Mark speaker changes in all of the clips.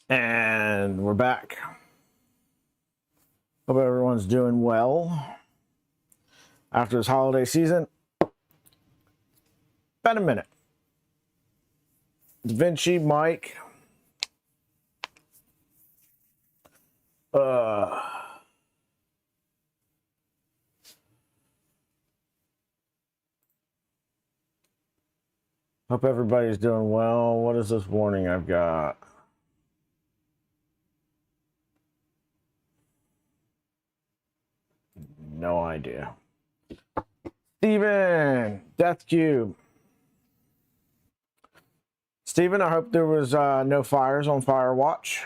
Speaker 1: And we're back. Hope everyone's doing well after this holiday season. Been a minute. Vinci, Mike. Hope everybody's doing well. What is this warning I've got? No idea. Steven, Death Cube. Steven, I hope there was no fires on Firewatch.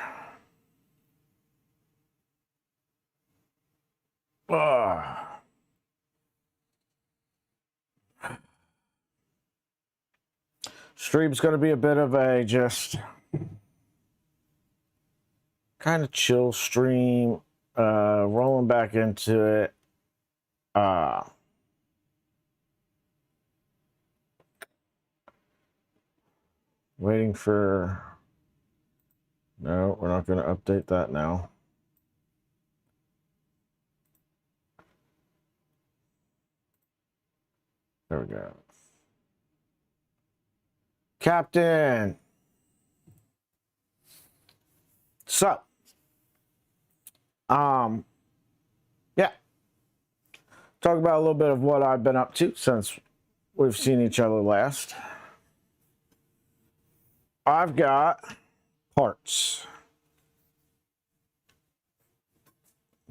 Speaker 1: Stream's going to be a bit of a just kind of chill stream. Rolling back into it. Waiting for... No, we're not going to update that now. There we go. Captain. So, yeah. Talk about a little bit of what I've been up to since we've seen each other last. I've got parts.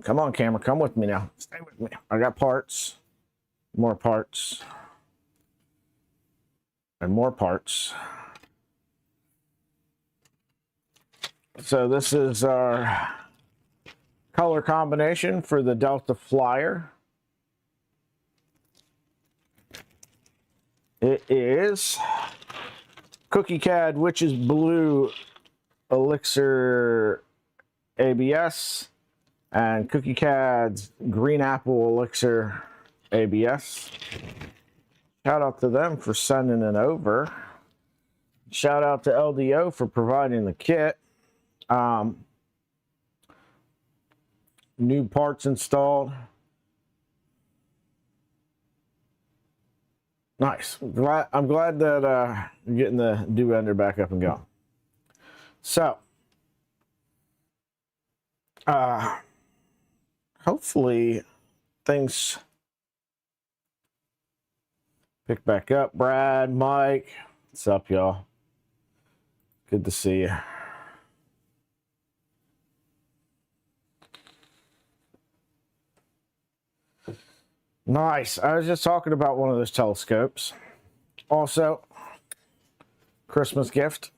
Speaker 1: Come on, camera, come with me now. Stay with me. I got parts, more parts, and more parts. So this is our color combination for the Delta Flyer. It is Cookie Cad Witch's Blue Elixir ABS and Cookie Cad's Green Apple Elixir ABS. Shout out to them for sending it over. Shout out to LDO for providing the kit. New parts installed. Nice. I'm glad that you're getting the dew ender back up and going. So, hopefully things pick back up. Brad, Mike, what's up, y'all? Good to see you. Nice. I was just talking about one of those telescopes. Also, Christmas gift.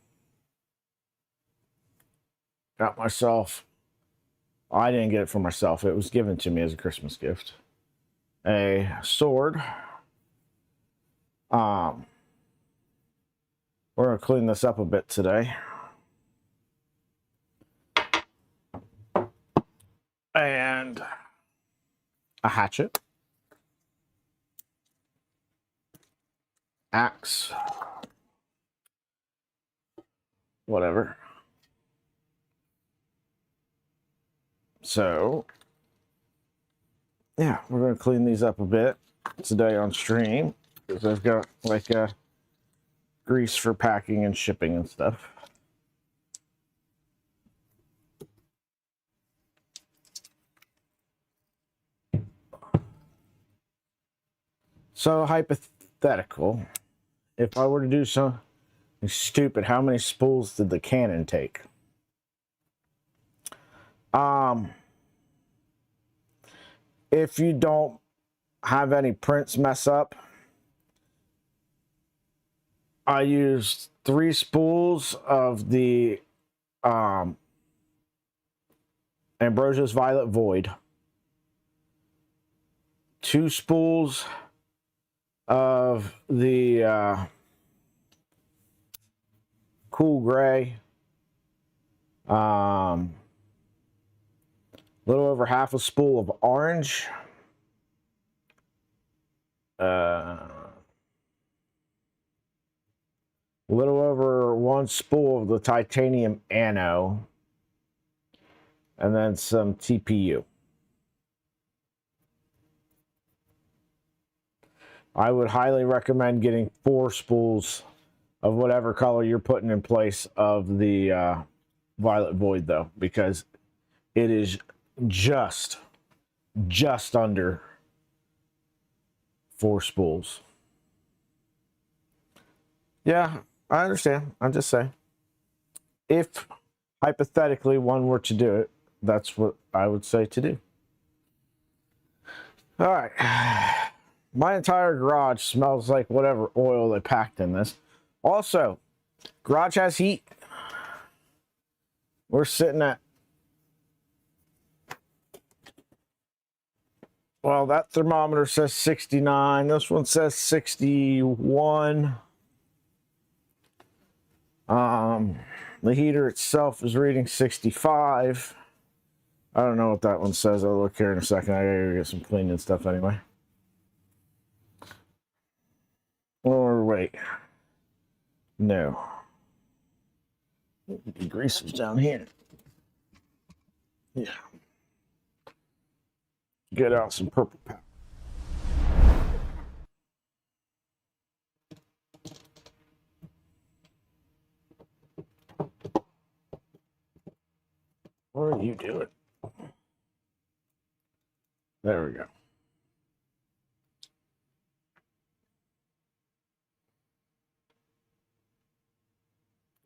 Speaker 1: Got myself, I didn't get it for myself. It was given to me as a Christmas gift. A sword. We're going to clean this up a bit today. And a hatchet. Axe, whatever. So, yeah, we're going to clean these up a bit today on stream because I've got like grease for packing and shipping and stuff. So, hypothetical. If I were to do something stupid, how many spools did the Canon take? If you don't have any prints mess up, I used 3 spools of the Ambrosia's Violet Void, 2 spools of the Cool Gray, little over half a spool of orange, little over 1 spool of the titanium anno, and then some TPU. I would highly recommend getting 4 spools of whatever color you're putting in place of the Violet Void, though, because it is just under 4 spools. Yeah, I understand. I'm just saying. If hypothetically one were to do it, that's what I would say to do. All right. My entire garage smells like whatever oil they packed in this. Also, garage has heat. We're sitting at, well, that thermometer says 69. This one says 61. The heater itself is reading 65. I don't know what that one says. I'll look here in a second. I gotta get some cleaning stuff anyway. Or wait. No. The greaser's down here. Yeah. Get out some purple powder. What are you doing? There we go.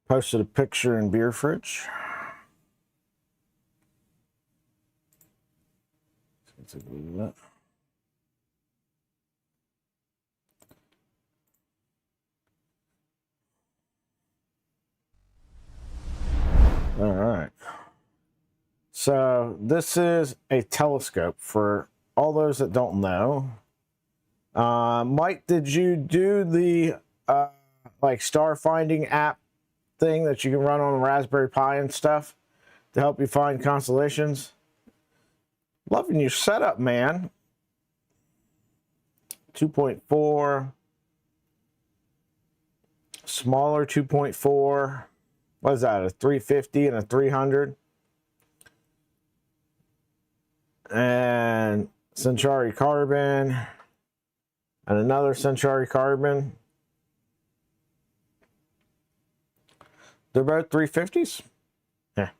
Speaker 1: Posted a picture in beer fridge. Let's take a look at that. All right. So this is a telescope for all those that don't know. Mike, did you do the like star finding app thing that you can run on the Raspberry Pi and stuff to help you find constellations? Loving your setup, man. 2.4, smaller 2.4. What is that? A 350 and a 300, and Centauri carbon, and another Centauri carbon. They're both 350s. Yeah.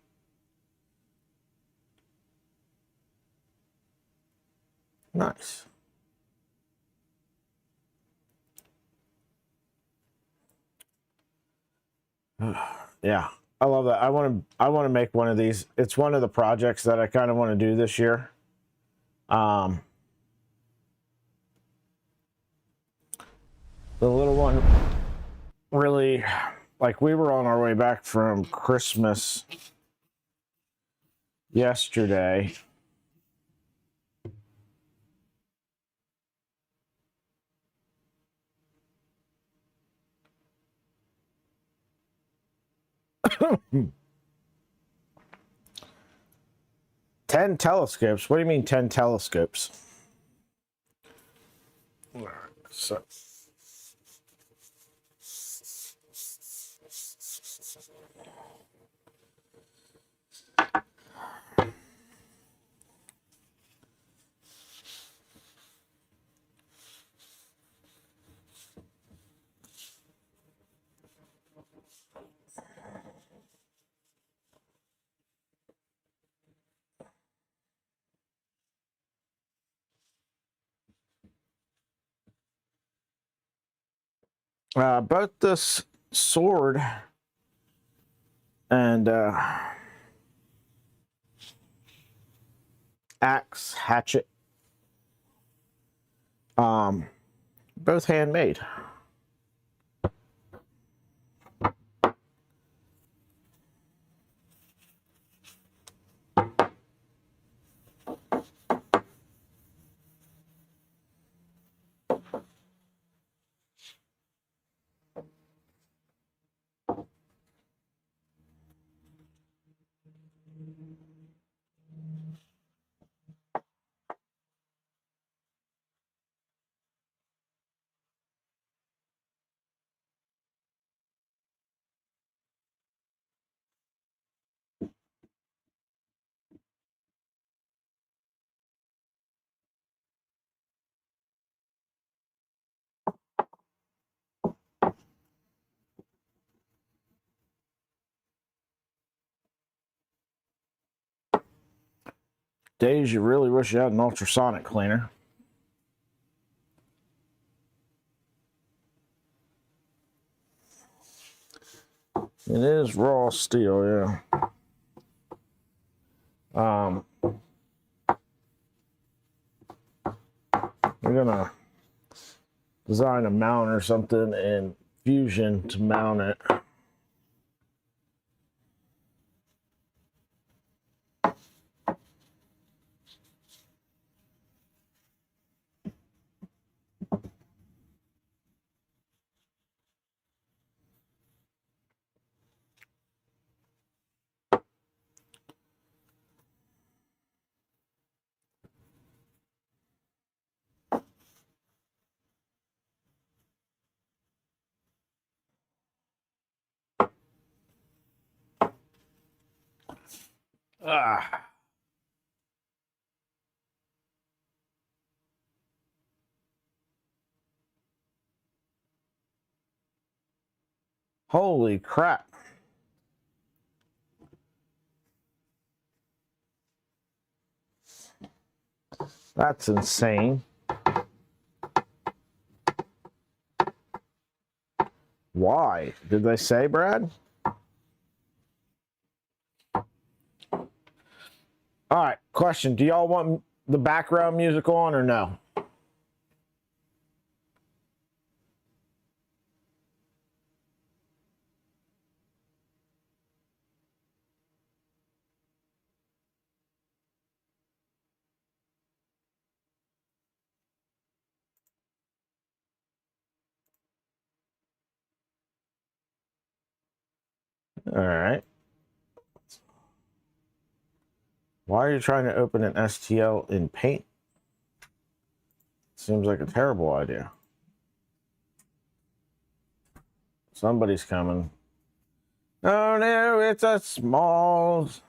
Speaker 1: Nice. Yeah, I love that. I want to make one of these. It's one of the projects that I kind of want to do this year. The little one really, like, we were on our way back from Christmas yesterday. Ten telescopes? What do you mean 10 telescopes? All right, so both this sword and axe, hatchet, both handmade. Days you really wish you had an ultrasonic cleaner. It is raw steel, yeah. We're gonna design a mount or something in Fusion to mount it. Ah. Holy crap. That's insane. Why? Did they say, Brad? All right, question. Do y'all want the background music on or no? All right. Why are you trying to open an STL in Paint? Seems like a terrible idea. Somebody's coming. Oh no, it's a Smalls.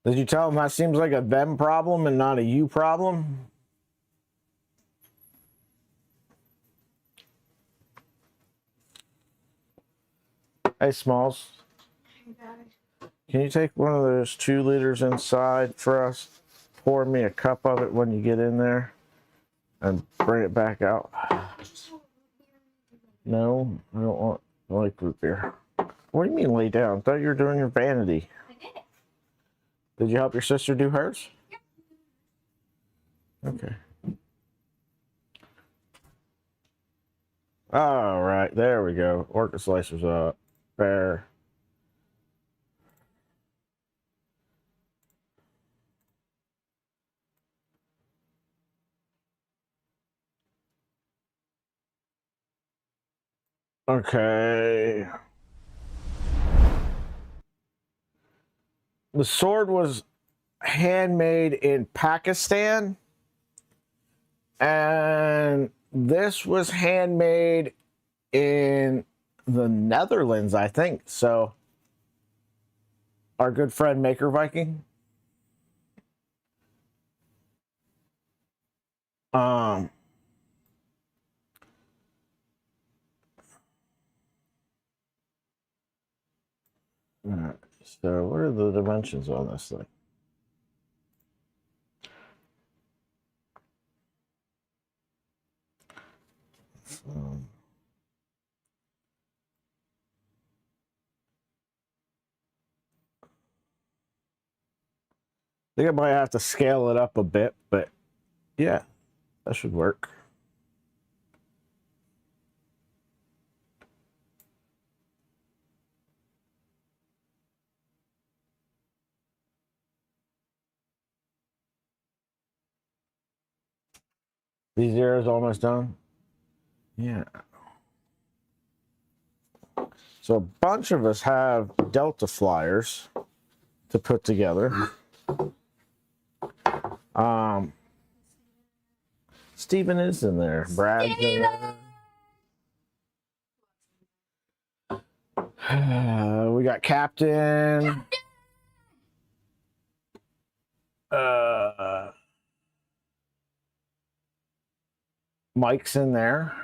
Speaker 1: Did you tell them that seems like a them problem and not a you problem? Hey, Smalls. Can you take one of those 2 liters inside for us? Pour me a cup of it when you get in there and bring it back out. No, I don't like root beer. What do you mean lay down? I thought you were doing your vanity.
Speaker 2: I did.
Speaker 1: Did you help your sister do hers?
Speaker 2: Yep.
Speaker 1: Okay. All right, there we go. Orca slicers up. Fair. Okay. The sword was handmade in Pakistan, and this was handmade in the Netherlands, I think. So, our good friend Maker Viking. Alright, so what are the dimensions on this thing? I think I might have to scale it up a bit, but yeah, that should work. These zeros almost done? Yeah. So a bunch of us have Delta flyers to put together. Steven is in there. Brad's in there. We got Captain. Mike's in there.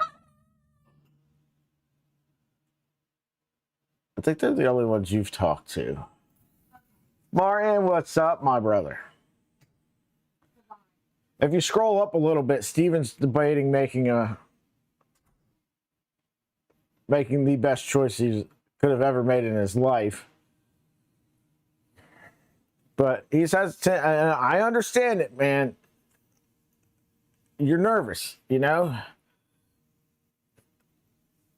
Speaker 1: think they're the only ones you've talked to. Martin, what's up, my brother? If you scroll up a little bit, Steven's debating making the best choice he could have ever made in his life. But he's hesitant, and I understand it, man. You're nervous, you know?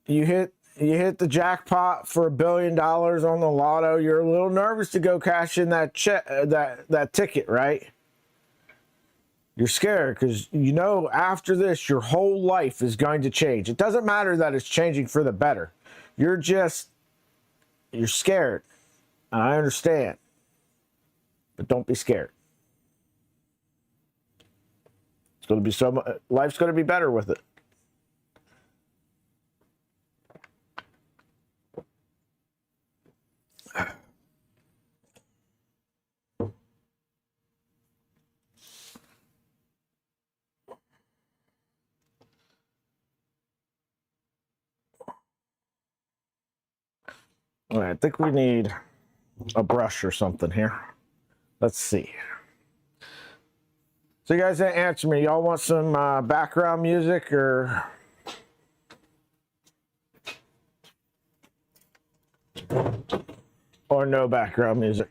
Speaker 1: You hit the jackpot for $1 billion on the lotto. You're a little nervous to go cash in that ticket, right? You're scared because you know after this, your whole life is going to change. It doesn't matter that it's changing for the better. You're scared. And I understand. But don't be scared. It's going to be life's going to be better with it. All right, I think we need a brush or something here. Let's see. So you guys didn't answer me. Y'all want some background music or no background music?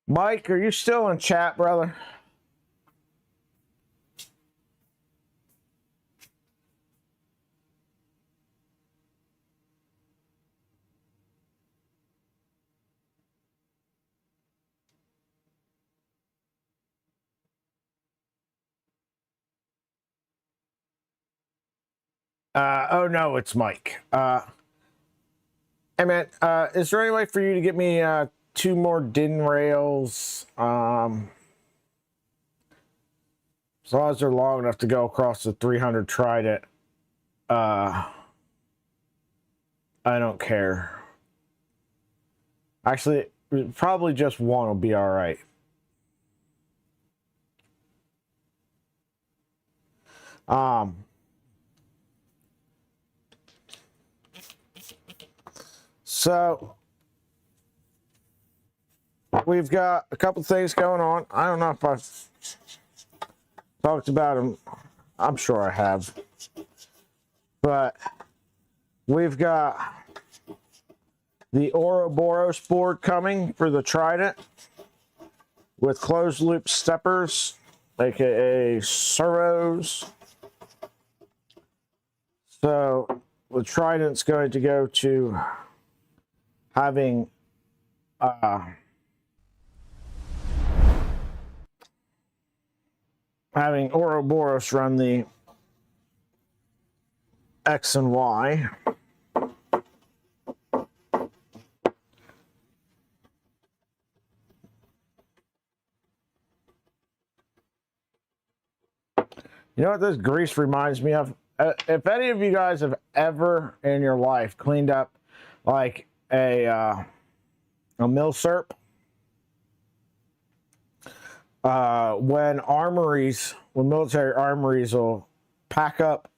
Speaker 1: Mike, are you still in chat, brother? Oh no, it's Mike. Hey man, is there any way for you to get me 2 more DIN rails? As long as they're long enough to go across the 300 Trident, I don't care. Actually, probably just one will be all right. So we've got a couple things going on. I don't know if I've talked about them. I'm sure I have. But we've got the Ouroboros board coming for the Trident with closed loop steppers, aka servos. So the Trident's going to go to having Ouroboros run the X and Y. You know what this grease reminds me of? If any of you guys have ever in your life cleaned up like a milsurp, when military armories will pack up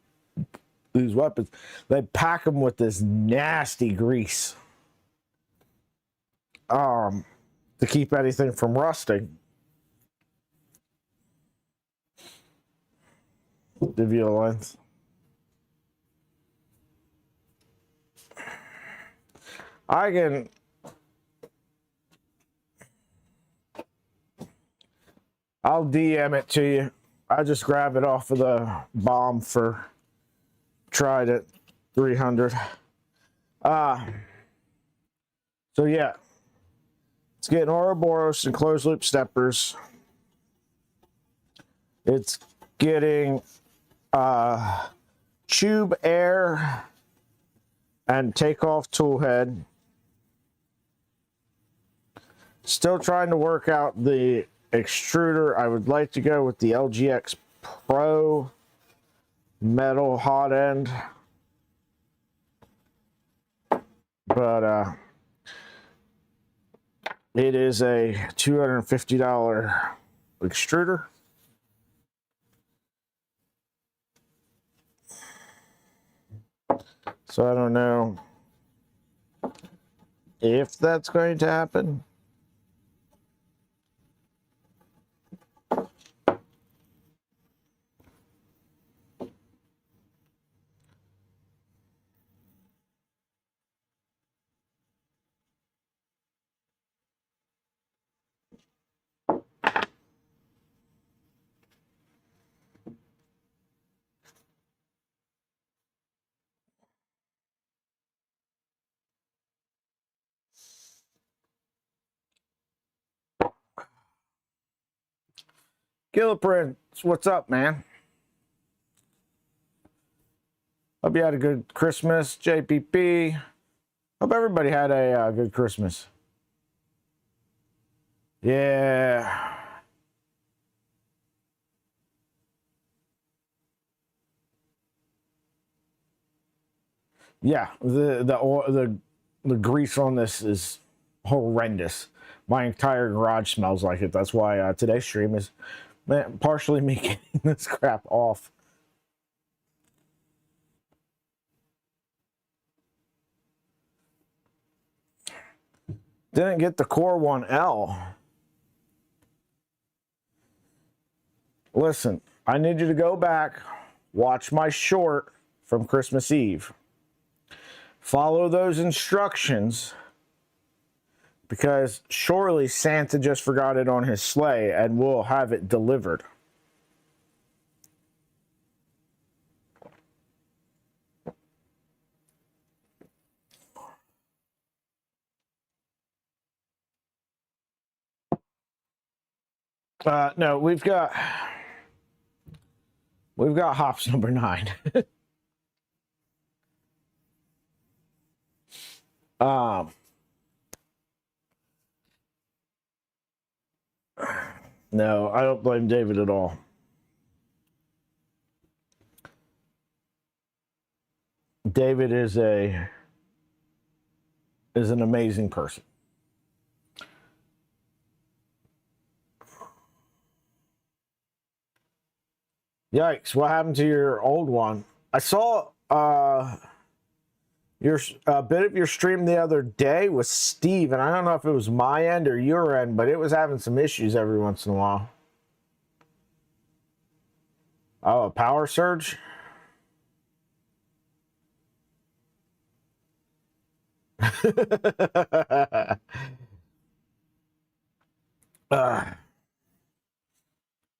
Speaker 1: these weapons, they pack them with this nasty grease to keep anything from rusting. The view length. I'll DM it to you. I just grab it off of the bomb for Trident 300. So yeah, it's getting Ouroboros and closed loop steppers. It's getting tube air and takeoff tool head. Still trying to work out the extruder. I would like to go with the LGX Pro metal hot end, but It is a $250 extruder. So I don't know if that's going to happen. Gilliprince, what's up, man? Hope you had a good Christmas. JPP, hope everybody had a good Christmas. Yeah. Yeah, the grease on this is horrendous. My entire garage smells like it. That's why today's stream is partially me getting this crap off. Didn't get the Core 1L. Listen, I need you to go back, watch my short from Christmas Eve. Follow those instructions, because surely Santa just forgot it on his sleigh and we'll have it delivered. No, we've got hops number 9. No, I don't blame David at all. David is an amazing person. Yikes, what happened to your old one? I saw your bit of your stream the other day with Steve, and I don't know if it was my end or your end, but it was having some issues every once in a while. Oh, a power surge?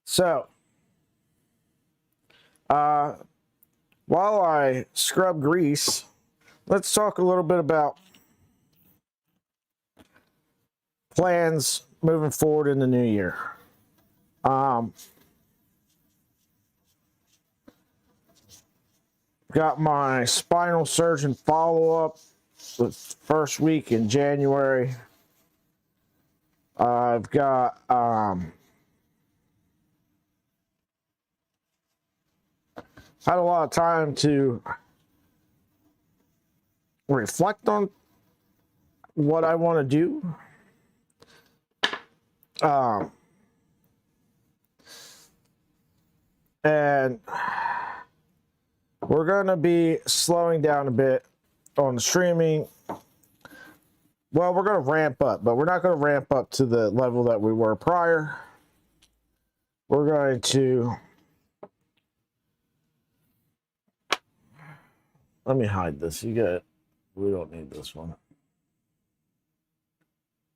Speaker 1: So, while I scrub grease, let's talk a little bit about plans moving forward in the new year. Got my spinal surgeon follow-up the first week in January. I've got had a lot of time to reflect on what I want to do. And we're going to be slowing down a bit on the streaming. Well, we're going to ramp up, but we're not going to ramp up to the level that we were prior. We're going to... Let me hide this. We don't need this one.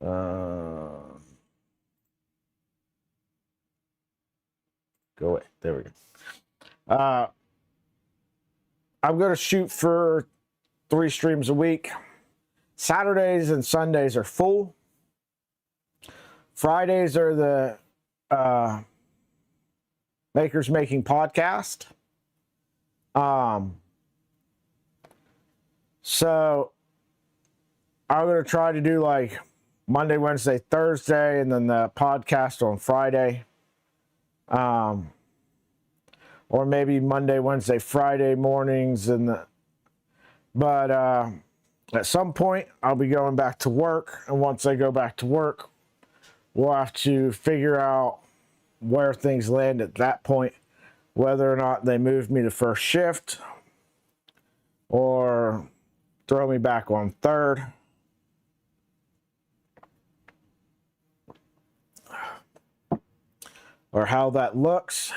Speaker 1: Go away. There we go. I'm going to shoot for 3 streams a week. Saturdays and Sundays are full. Fridays are the Makers Making podcast. So I'm going to try to do like Monday, Wednesday, Thursday, and then the podcast on Friday. Or maybe Monday, Wednesday, Friday mornings, but At some point, I'll be going back to work, and once I go back to work, we'll have to figure out where things land at that point, whether or not they move me to first shift or throw me back on third. Or how that looks.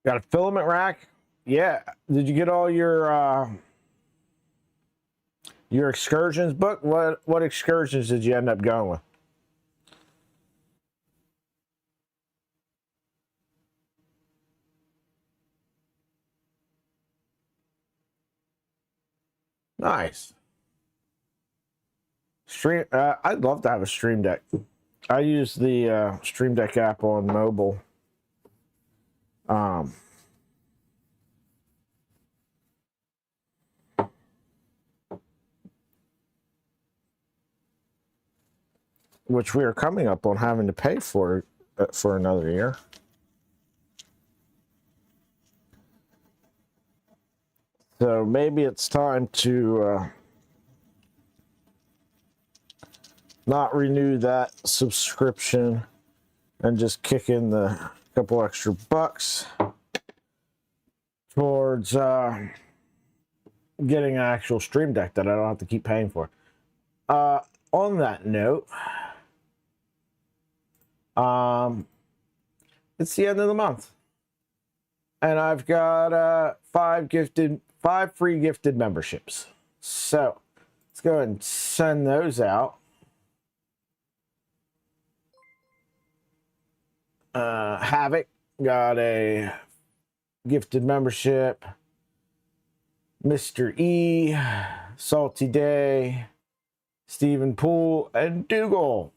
Speaker 1: Got a filament rack? Yeah. Did you get all your excursions book? What excursions did you end up going with? Nice. I'd love to have a Stream Deck. I use the Stream Deck app on mobile. Which we are coming up on having to pay for another year. So maybe it's time to not renew that subscription and just kick in the couple extra bucks towards getting an actual Stream Deck that I don't have to keep paying for. On that note, it's the end of the month, and I've got 5 free gifted memberships. So let's go ahead and send those out. Havoc got a gifted membership. Mr. E, Salty Day, Stephen Poole, and Dougal.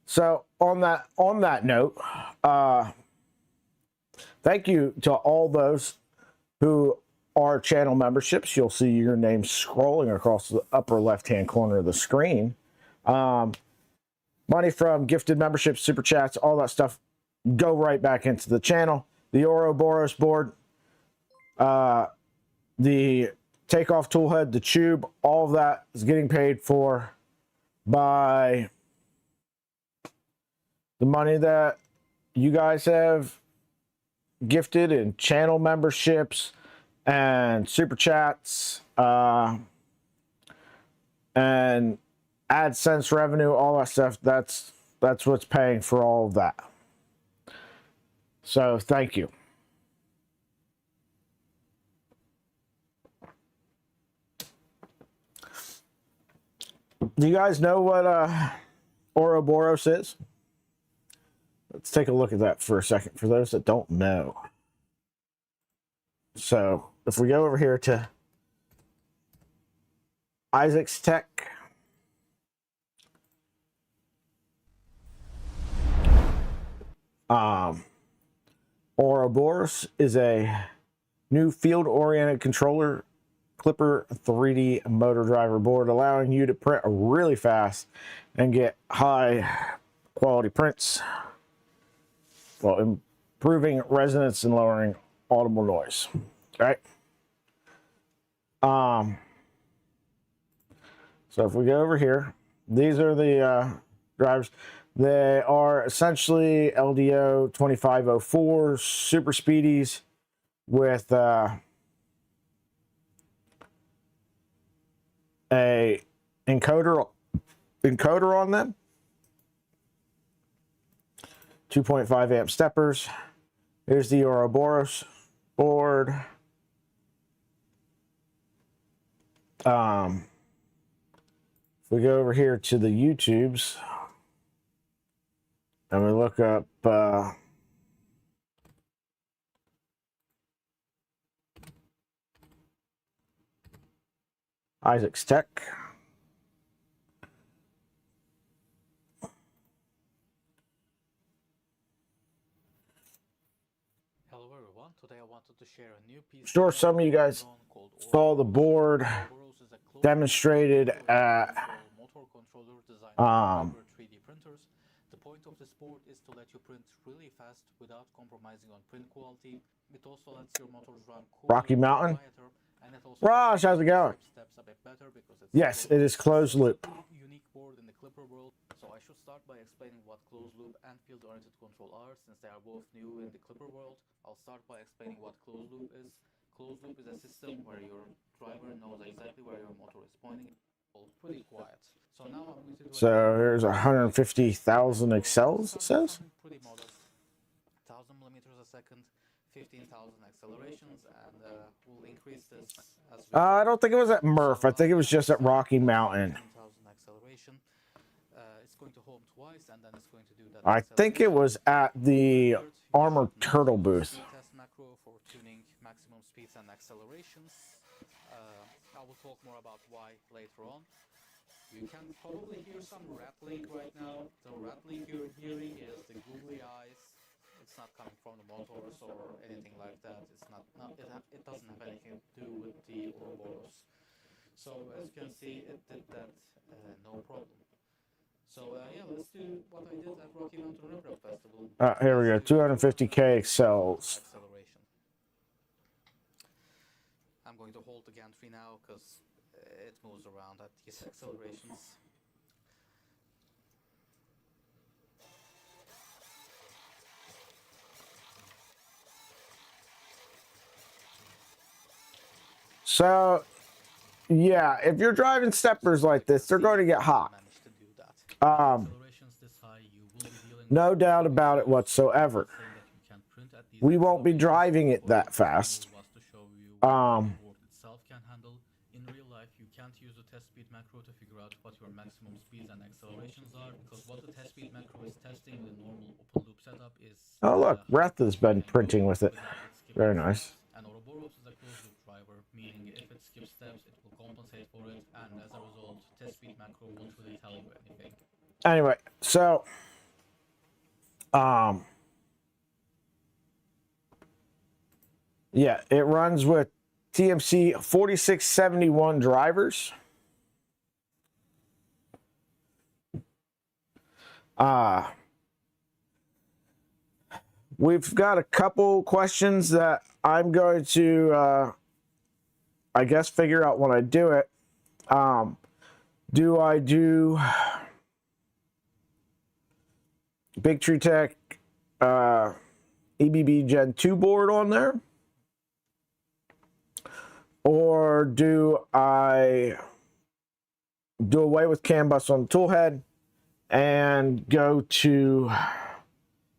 Speaker 1: So on that note, thank you to all those who are channel memberships. You'll see your name scrolling across the upper left-hand corner of the screen. Money from gifted memberships, super chats, all that stuff go right back into the channel. The Ouroboros board, the takeoff tool head, the tube, all of that is getting paid for by the money that you guys have gifted in channel memberships and super chats and AdSense revenue, all that stuff. That's what's paying for all of that. So thank you. Do you guys know what Ouroboros is? Let's take a look at that for a second for those that don't know. So if we go over here to Isaac's Tech, Ouroboros is a new field-oriented controller clipper 3D motor driver board, allowing you to print really fast and get high quality prints while improving resonance and lowering audible noise. Right? So if we go over here, these are the drivers. They are essentially LDO 2504 super speedies with a encoder on them, 2.5 amp steppers. Here's the Ouroboros board. If we go over here to the YouTubes and we look up Isaac's Tech.
Speaker 2: Hello everyone, today I wanted to share a new piece.
Speaker 1: Sure, some of you guys saw the board demonstrated at
Speaker 2: motor controller designed for 3D printers. The point of this board is to let you print really fast without compromising on print quality. It also lets your motors run cooler,
Speaker 1: Rocky Mountain.
Speaker 2: quieter, and it also
Speaker 1: Raj, how's it going?
Speaker 2: steps a bit better because it's
Speaker 1: yes, it is closed loop.
Speaker 2: Unique board in the Clipper world. So I should start by explaining what closed loop and field-oriented control are, since they are both new in the Clipper world. I'll start by explaining what closed loop is. Closed loop is a system where your driver knows exactly where your motor is pointing. Pretty quiet. So now I'm going to do.
Speaker 1: So here's 150,000 accels, it says.
Speaker 2: Pretty modest. 1,000 millimeters a second, 15,000 accelerations, and we'll increase this as
Speaker 1: I don't think it was at Murph. I think it was just at Rocky Mountain.
Speaker 2: 15,000 acceleration. It's going to home twice, and then it's going to do that.
Speaker 1: I think it was at the Armored Turtle booth.
Speaker 2: Test macro for tuning maximum speeds and accelerations. I will talk more about why later on. You can probably hear some rattling right now. The rattling you're hearing is the googly eyes. It's not coming from the motors or anything like that. It's not it doesn't have anything to do with the Ouroboros. So as you can see, it did that no problem. So yeah, let's do what I did at Rocky Mountain Rim Festival.
Speaker 1: Here we go, 250k accels.
Speaker 2: Acceleration. I'm going to hold the gantry now because it moves around at these accelerations.
Speaker 1: So, yeah, if you're driving steppers like this, they're going to get hot. No doubt about it whatsoever. We won't be driving it that fast.
Speaker 2: In real life, you can't use the test speed macro to figure out what your maximum speeds and accelerations are, because what the test speed macro is testing with a normal open loop setup is...
Speaker 1: Oh look, Breath has been printing with it. Very nice.
Speaker 2: And Ouroboros is a closed loop driver, meaning if it skips steps, it will compensate for it, and as a result, test speed macro won't really tell you anything.
Speaker 1: Anyway, so... yeah, it runs with TMC 4671 drivers. We've got a couple questions that I'm going to, I guess, figure out when I do it. Do I do Big Tree Tech EBB Gen 2 board on there? Or do I do away with CAN bus on the tool head and go to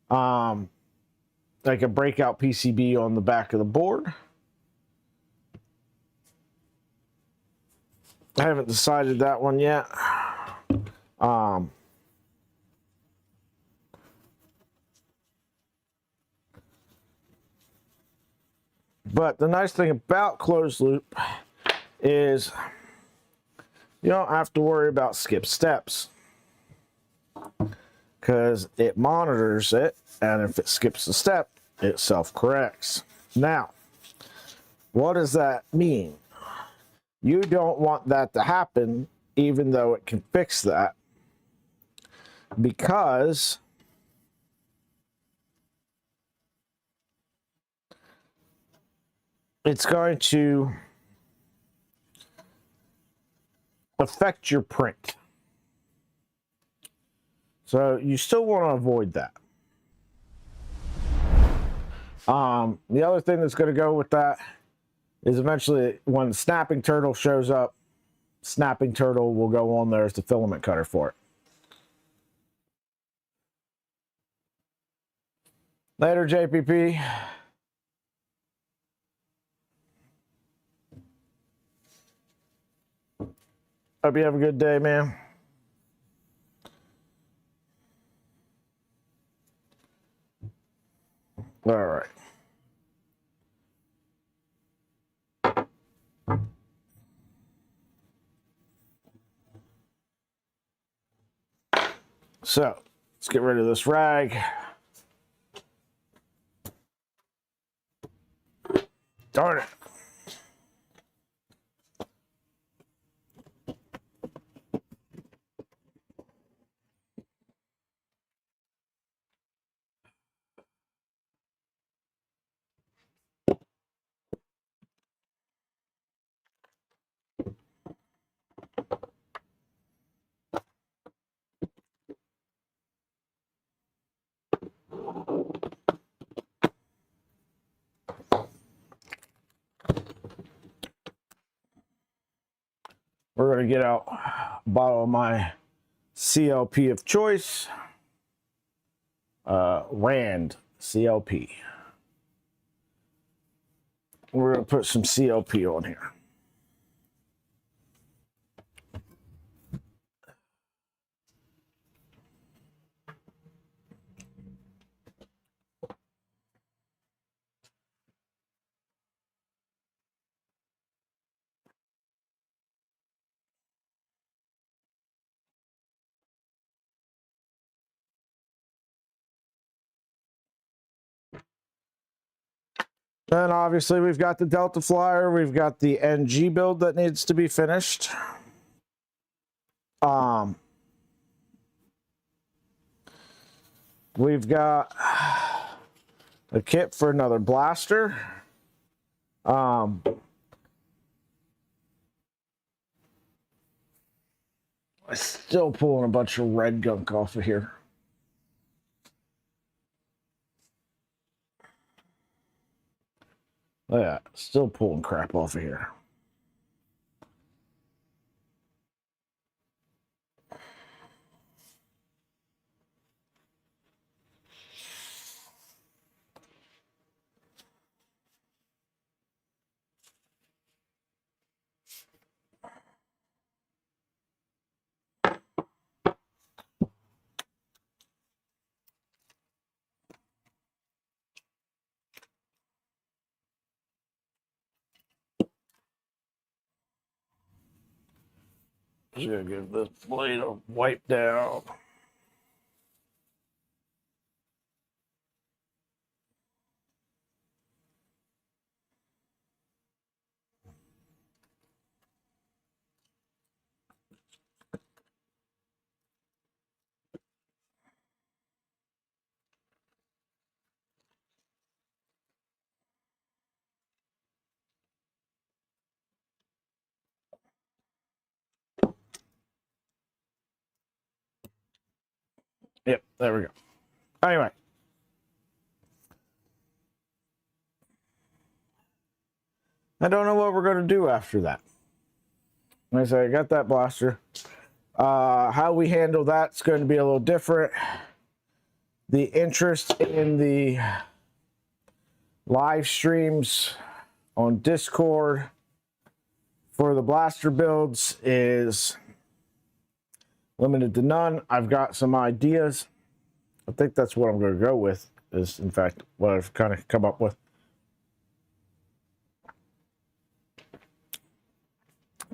Speaker 1: like a breakout PCB on the back of the board? I haven't decided that one yet. But the nice thing about closed loop is you don't have to worry about skip steps, because it monitors it, and if it skips a step, it self-corrects. Now, what does that mean? You don't want that to happen, even though it can fix that, because it's going to affect your print. So you still want to avoid that. The other thing that's going to go with that is eventually when Snapping Turtle shows up, Snapping Turtle will go on there as the filament cutter for it. Later, JPP. Hope you have a good day, man. All right. So let's get rid of this rag. Darn it. We're going to get out a bottle of my CLP of choice, Rand CLP. We're going to put some CLP on here. Then obviously we've got the Delta Flyer, we've got the NG build that needs to be finished. We've got a kit for another blaster. I'm still pulling a bunch of red gunk off of here. Look at that, still pulling crap off of here. Just gonna give this blade a wipe down. Yep, there we go. Anyway. I don't know what we're going to do after that. Like I said, I got that blaster. How we handle that's going to be a little different. The interest in the live streams on Discord for the blaster builds is limited to none. I've got some ideas. I think that's what I'm going to go with, is in fact what I've kind of come up with.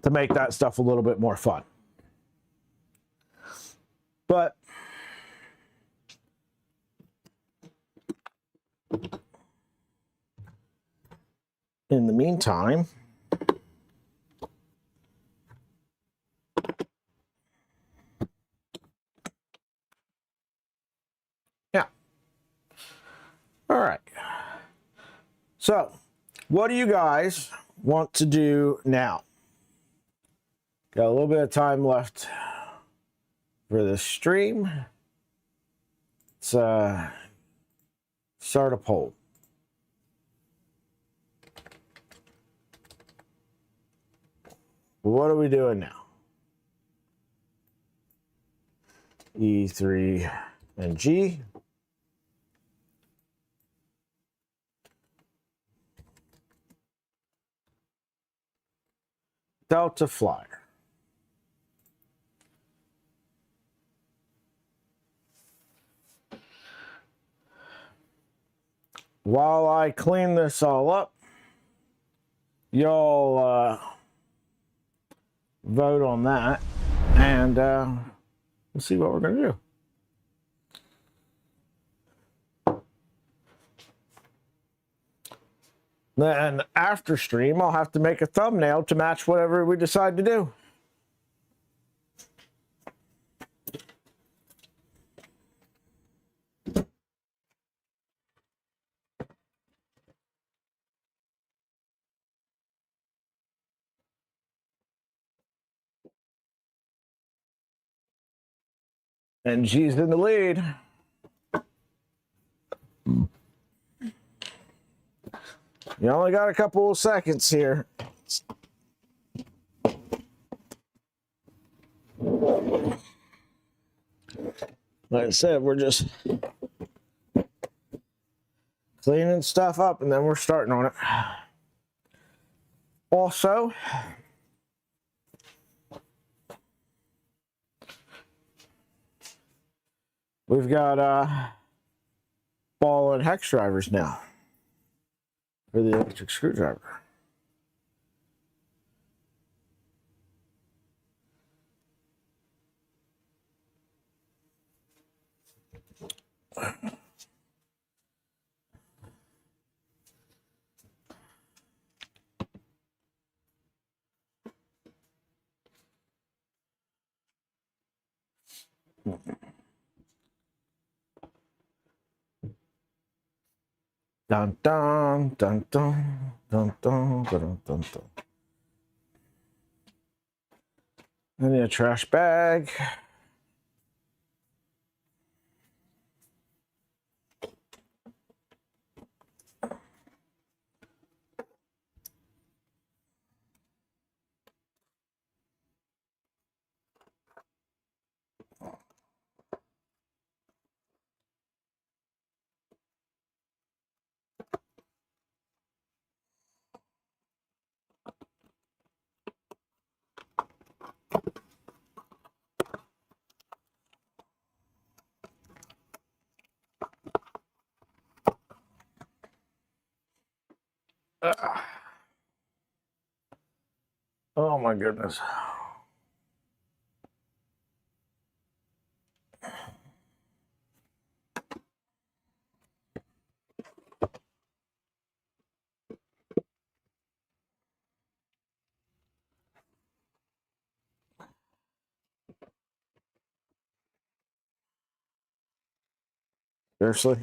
Speaker 1: To make that stuff a little bit more fun. But in the meantime, yeah. All right. So, what do you guys want to do now? Got a little bit of time left for this stream. Let's start a poll. What are we doing now? E3NG. Delta Flyer. While I clean this all up, y'all vote on that, and we'll see what we're going to do. Then after stream, I'll have to make a thumbnail to match whatever we decide to do. And G's in the lead. You only got a couple of seconds here. Like I said, we're just cleaning stuff up and then we're starting on it. Also, we've got ball and hex drivers now for the electric screwdriver. Dun dun dun dun dun dun dun dun dun. I need a trash bag. Oh my goodness. Seriously?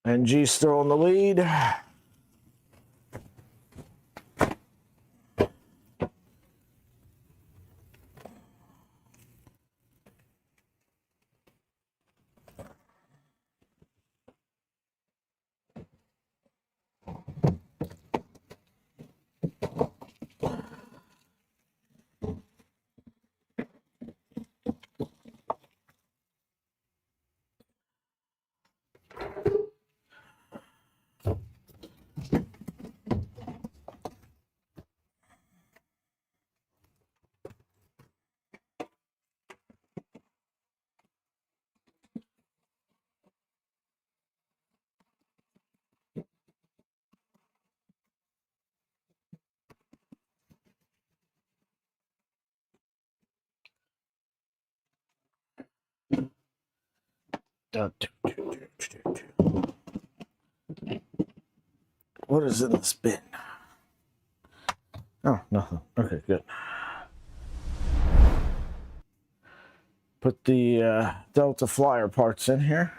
Speaker 1: And G's still in the lead. What is in this bin? Oh, nothing. Okay, good. Put the Delta Flyer parts in here.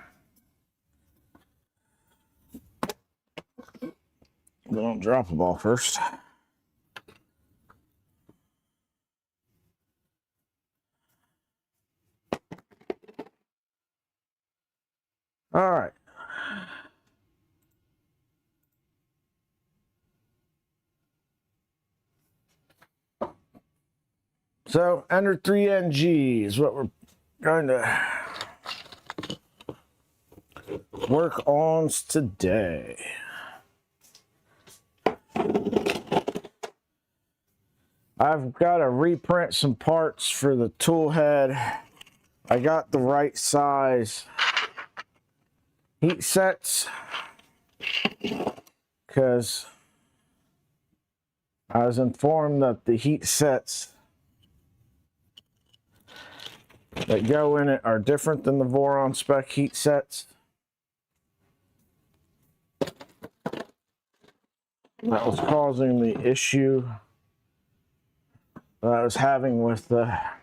Speaker 1: Don't drop the ball first. All right. So, Ender 3NG is what we're going to work on today. I've got to reprint some parts for the tool head. I got the right size heat sets, because I was informed that the heat sets that go in it are different than the Voron spec heat sets. That was causing the issue that I was having with that.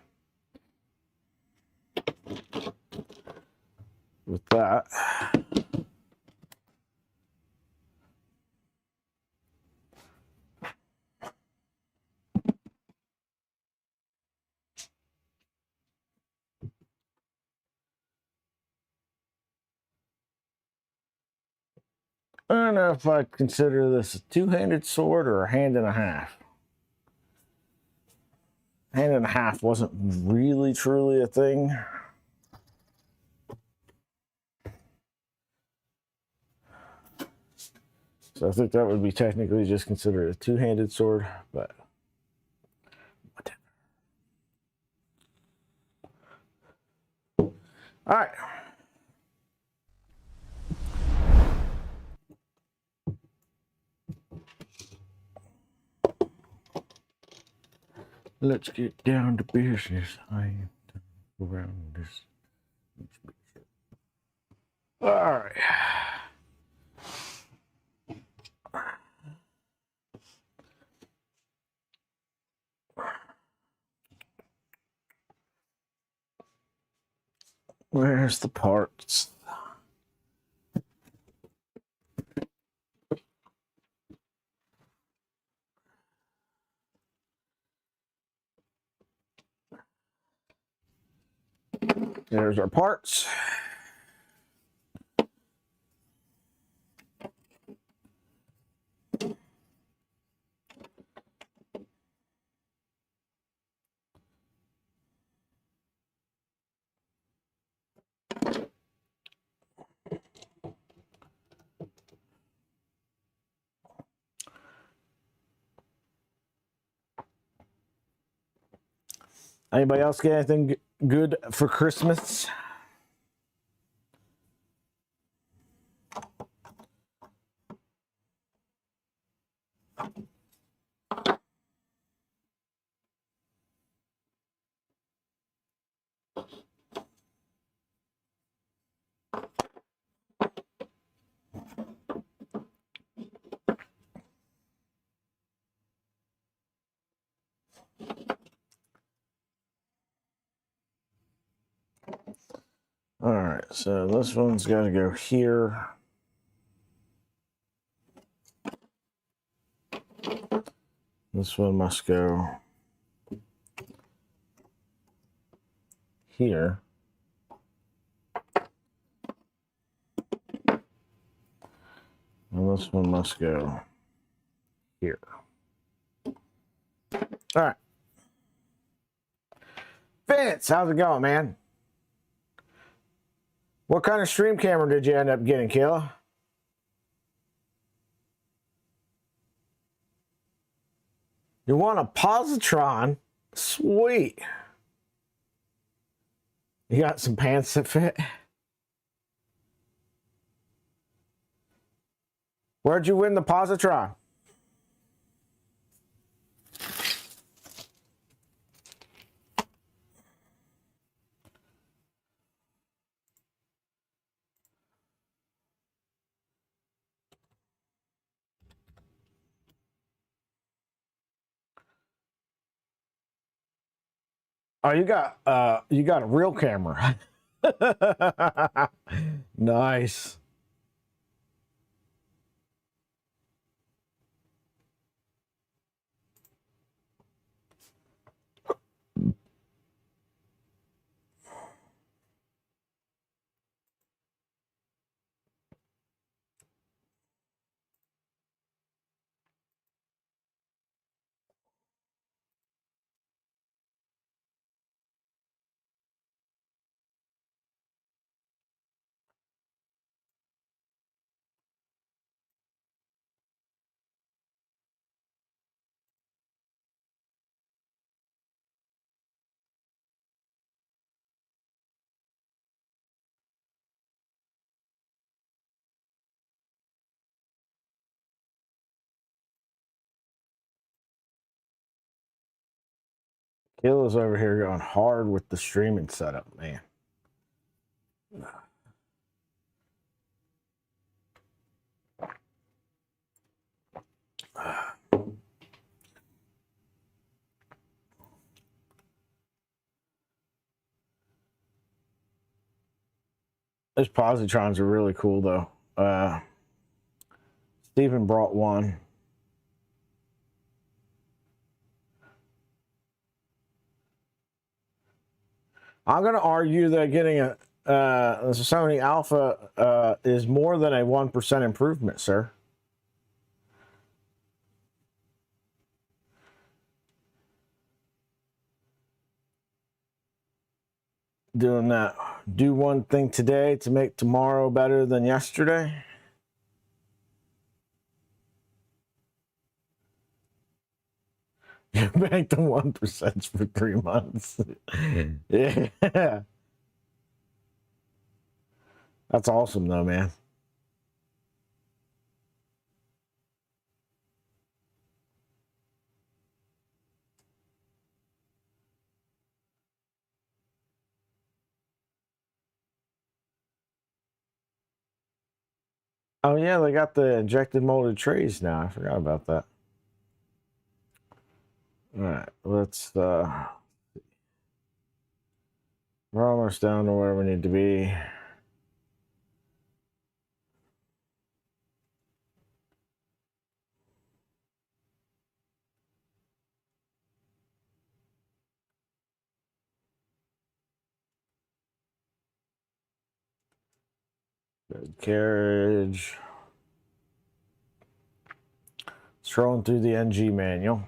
Speaker 1: I don't know if I'd consider this a two-handed sword or a hand and a half. Hand and a half wasn't really truly a thing. So I think that would be technically just considered a two-handed sword, but whatever. All right. Let's get down to business. I am around this. All right. Where's the parts? There's our parts. Anybody else get anything good for Christmas? All right, so this one's got to go here. This one must go here. And this one must go here. All right. Vince, how's it going, man? What kind of stream camera did you end up getting, Kayla? You want a positron? Sweet. You got some pants that fit? Where'd you win the positron? Oh, you got a real camera. Nice. Kill is over here going hard with the streaming setup, man. Those positrons are really cool, though. Steven brought one. I'm going to argue that getting a Sony Alpha is more than a 1% improvement, sir. Doing that. Do one thing today to make tomorrow better than yesterday. You banked the 1% for 3 months. Yeah. That's awesome, though, man. Oh, yeah, they got the injected molded trays now. I forgot about that. All right, let's... we're almost down to where we need to be. Good carriage. Scrolling through the NG manual.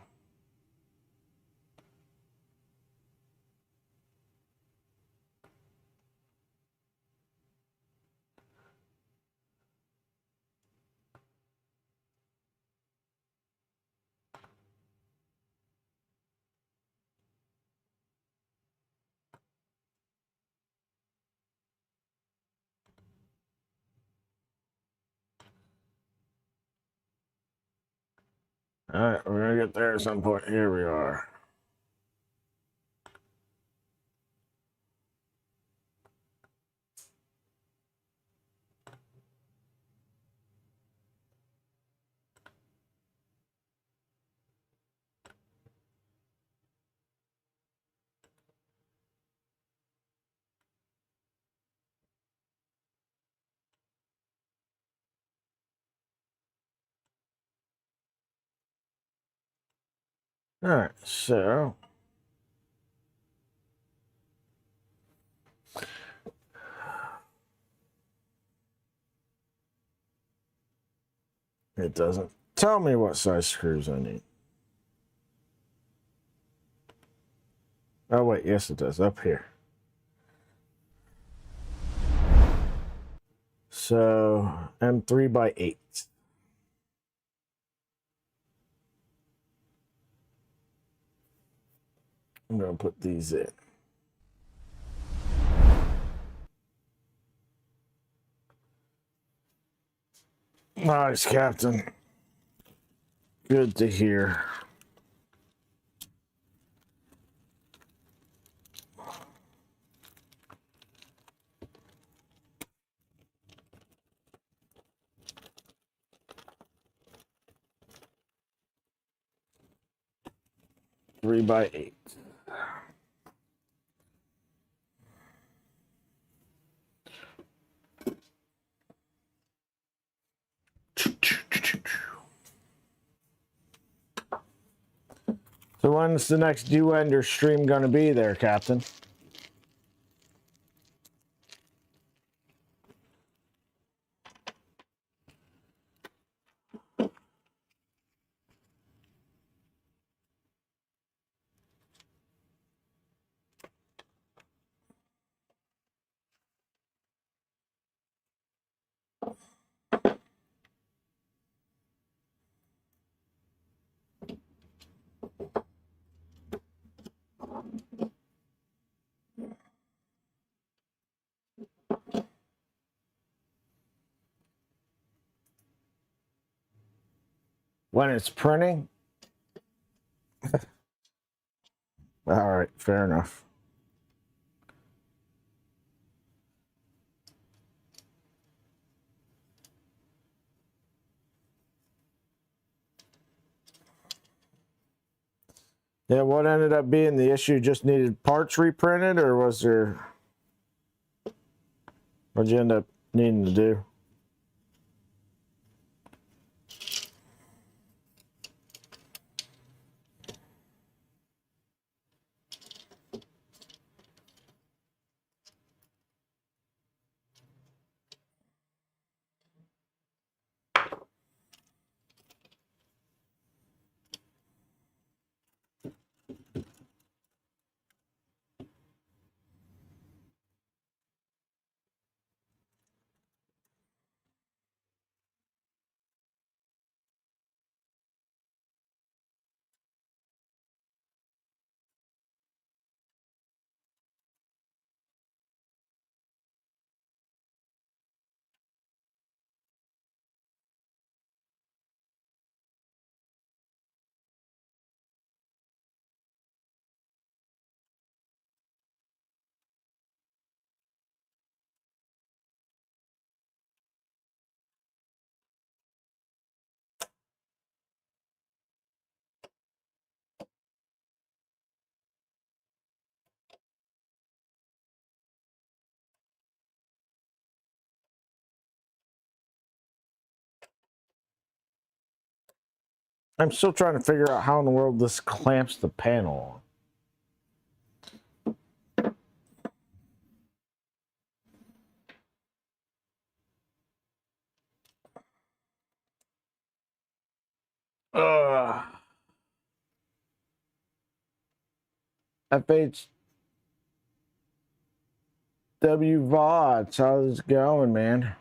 Speaker 1: All right, we're going to get there at some point. Here we are. All right, so... It doesn't tell me what size screws I need. Oh, wait, yes, it does. Up here. So, M3 by 8. I'm going to put these in. Nice, Captain. Good to hear. Three by 8. So when's the next Do-Ender stream going to be there, Captain? When it's printing? All right, fair enough. Yeah, what ended up being the issue? Just needed parts reprinted, or was there? What'd you end up needing to do? I'm still trying to figure out how in the world this clamps the panel on. FHW VODs, how's it going, man?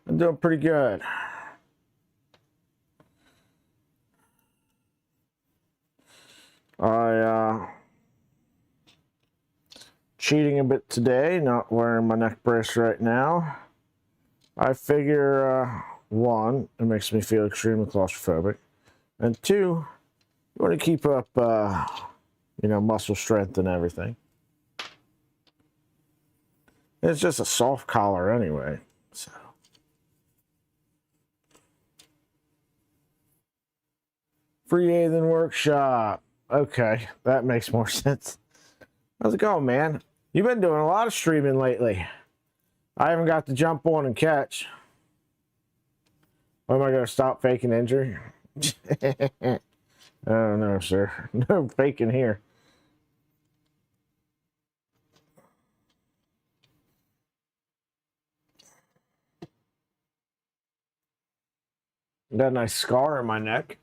Speaker 1: I'm doing pretty good. Cheating a bit today, not wearing my neck brace right now. I figure, one, it makes me feel extremely claustrophobic. And two, you want to keep up, muscle strength and everything. It's just a soft collar anyway, so. Free Aiden Workshop. Okay, that makes more sense. How's it going, man? You've been doing a lot of streaming lately. I haven't got to jump on and catch. When am I going to stop faking injury? Oh, no, sir. No faking here. Got a nice scar in my neck.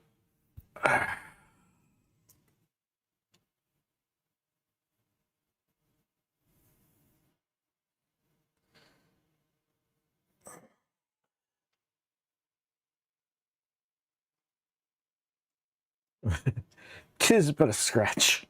Speaker 1: Tis but a scratch.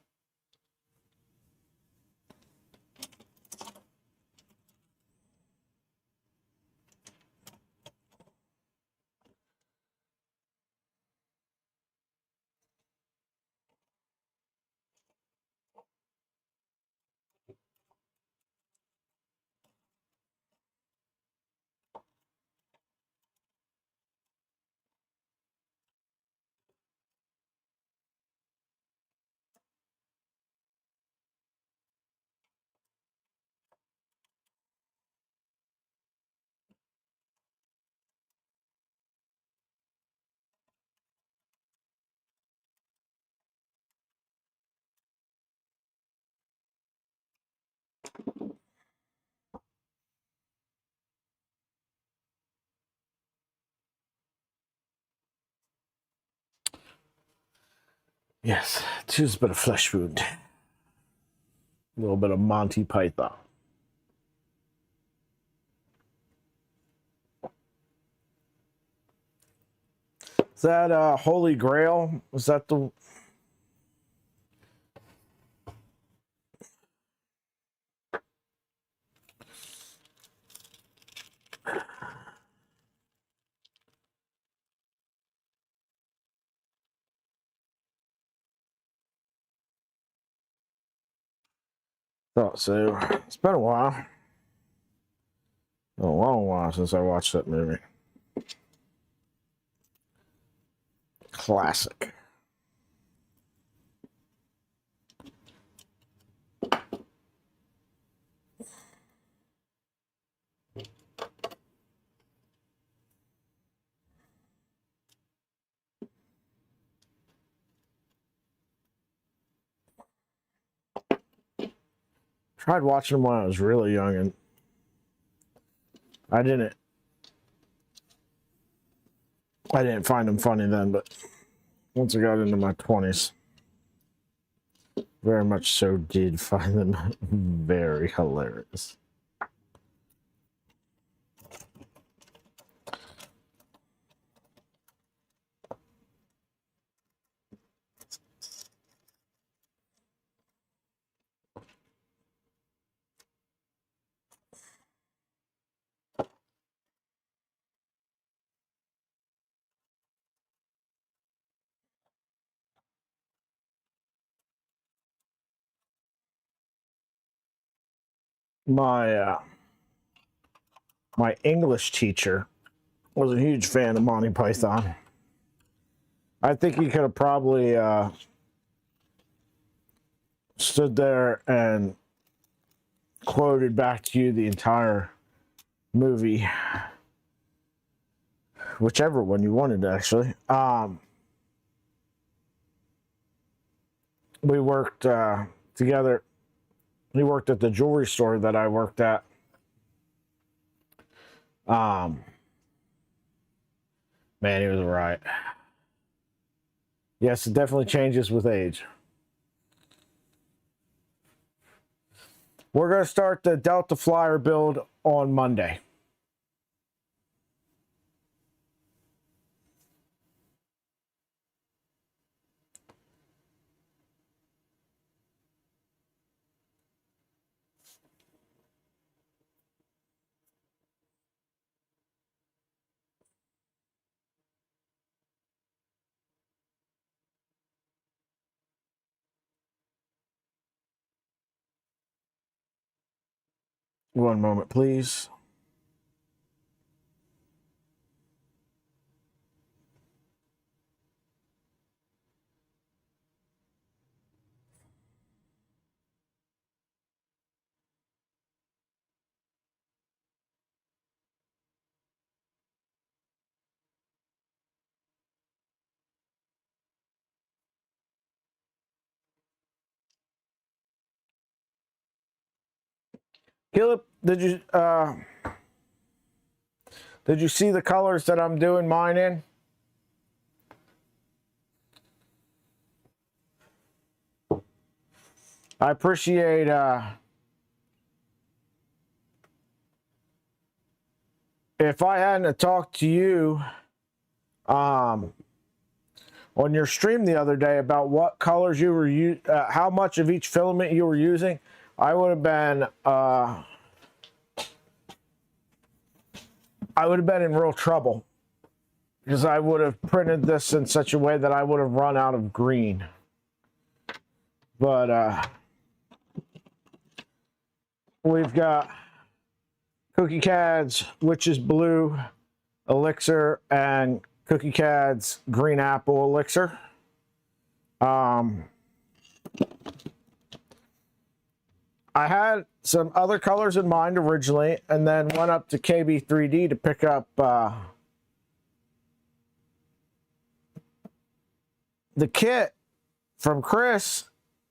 Speaker 1: Yes, tis but a flesh wound. A little bit of Monty Python. Is that Holy Grail? Was that the... Thought so. It's been a while. A long while since I watched that movie. Classic. Tried watching them when I was really young, and I didn't find them funny then, but once I got into my 20s, very much so did find them very hilarious. My English teacher was a huge fan of Monty Python. I think he could have probably stood there and quoted back to you the entire movie, whichever one you wanted, actually. We worked together. He worked at the jewelry store that I worked at. Man, he was right. Yes, it definitely changes with age. We're going to start the Delta Flyer build on Monday. One moment, please. Caleb, did you see the colors that I'm doing mine in? I appreciate if I hadn't talked to you on your stream the other day about what colors you were how much of each filament you were using, I would have been in real trouble, because I would have printed this in such a way that I would have run out of green. But we've got Cookie Cad's Witch's Blue Elixir and Cookie Cad's Green Apple Elixir. I had some other colors in mind originally, and then went up to KB3D to pick up the kit from Chris,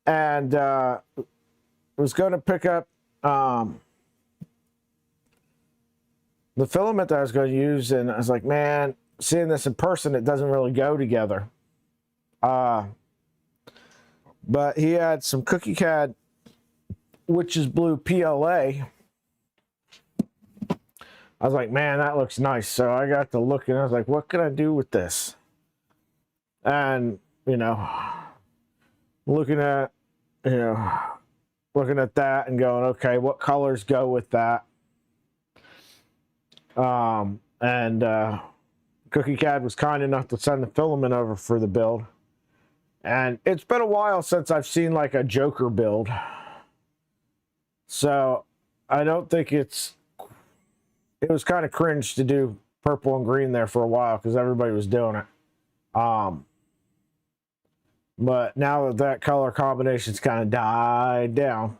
Speaker 1: and was going to pick up the filament that I was going to use, and I was like, man, seeing this in person, it doesn't really go together. But he had some Cookie Cad Witch's Blue PLA. I was like, man, that looks nice. So I got to look, and I was like, what can I do with this? And, looking at that and going, okay, what colors go with that? Cookie Cad was kind enough to send the filament over for the build. And it's been a while since I've seen like a Joker build. So I don't think it was kind of cringe to do purple and green there for a while because everybody was doing it. But now that color combination's kind of died down,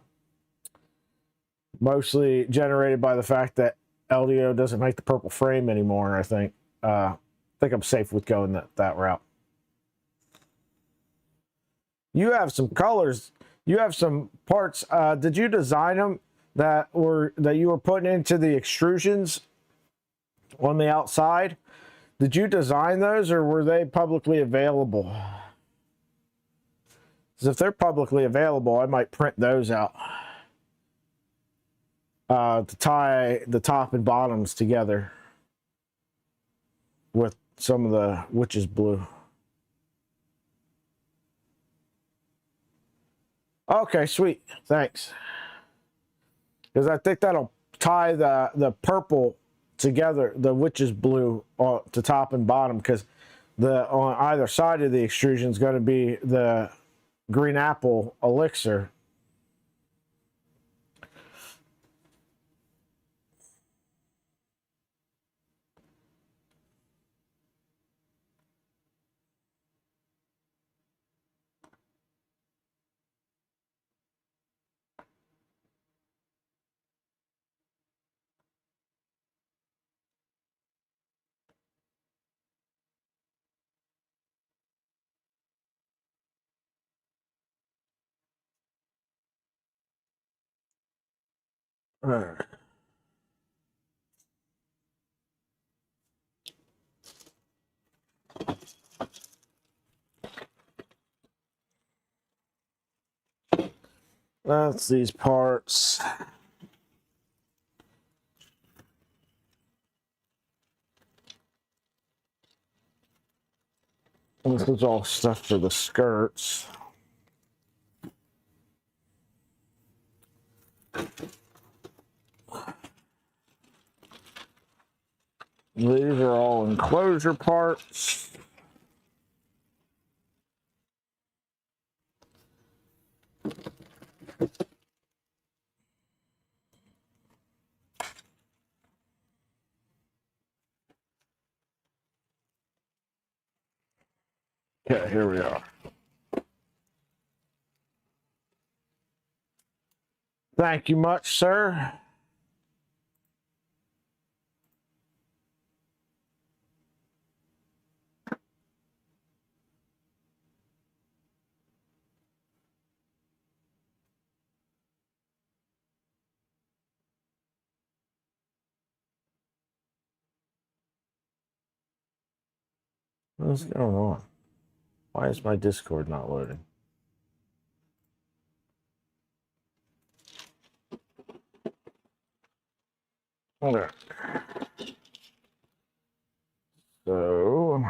Speaker 1: mostly generated by the fact that LDO doesn't make the purple frame anymore. I think I'm safe with going that route. You have some colors. You have some parts. Did you design them that you were putting into the extrusions on the outside? Did you design those, or were they publicly available? Because if they're publicly available, I might print those out to tie the top and bottoms together with some of the witch's blue. Okay, sweet. Thanks. Because I think that'll tie the purple together, the witch's blue to top and bottom, because on either side of the extrusion is going to be the green apple elixir. That's these parts. This is all stuff for the skirts. These are all enclosure parts. Okay, here we are. Thank you much, sir. What's going on? Why is my Discord not loading? Okay. So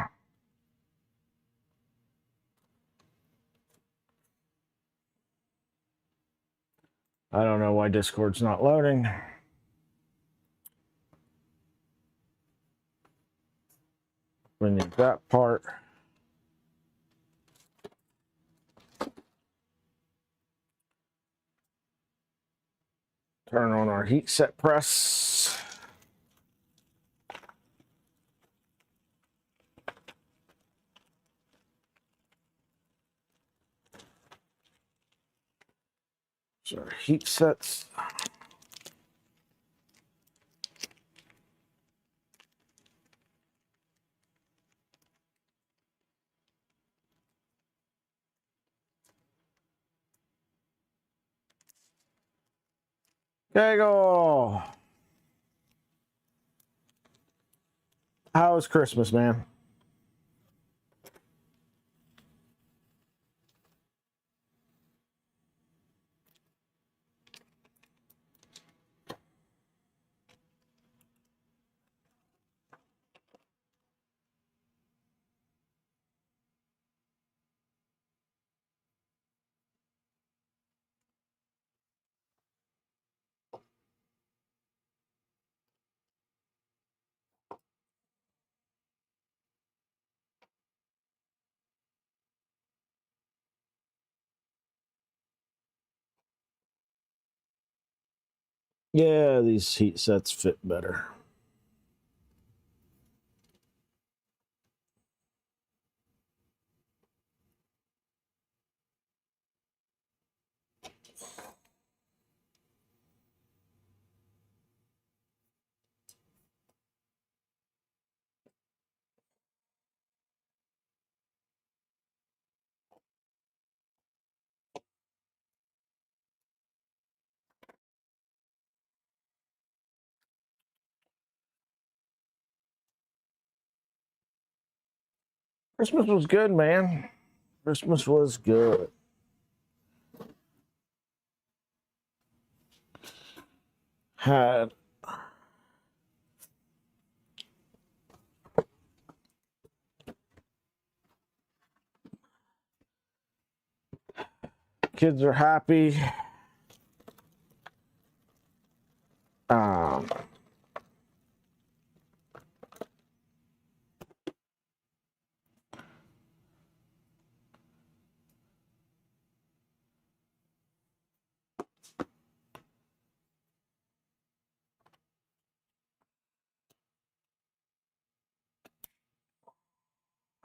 Speaker 1: I don't know why Discord's not loading. We need that part. Turn on our heat set press. So our heat sets. Okay, go. How was Christmas, man? Yeah, these heat sets fit better. Christmas was good, man. Christmas was good. Had kids are happy. Um,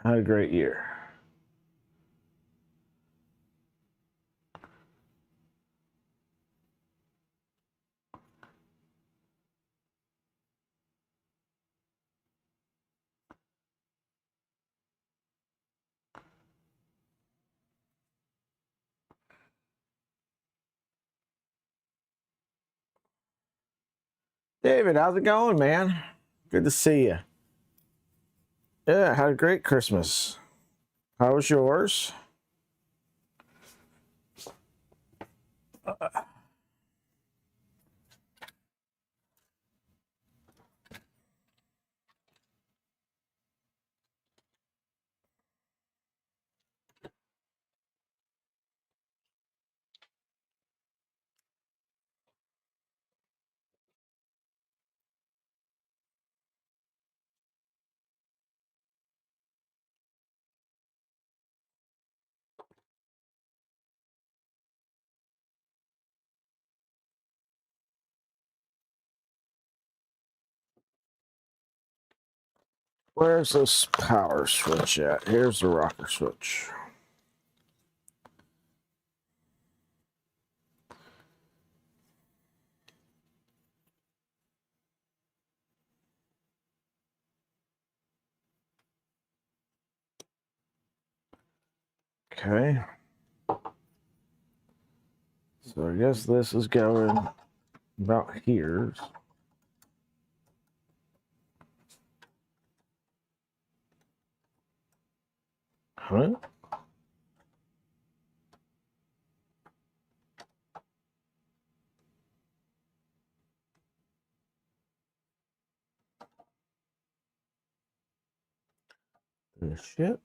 Speaker 1: had a great year. David, how's it going, man? Good to see you. Yeah, had a great Christmas. How was yours? Where's this power switch at? Here's the rocker switch. Okay. So I guess this is going about here. Huh? This shit.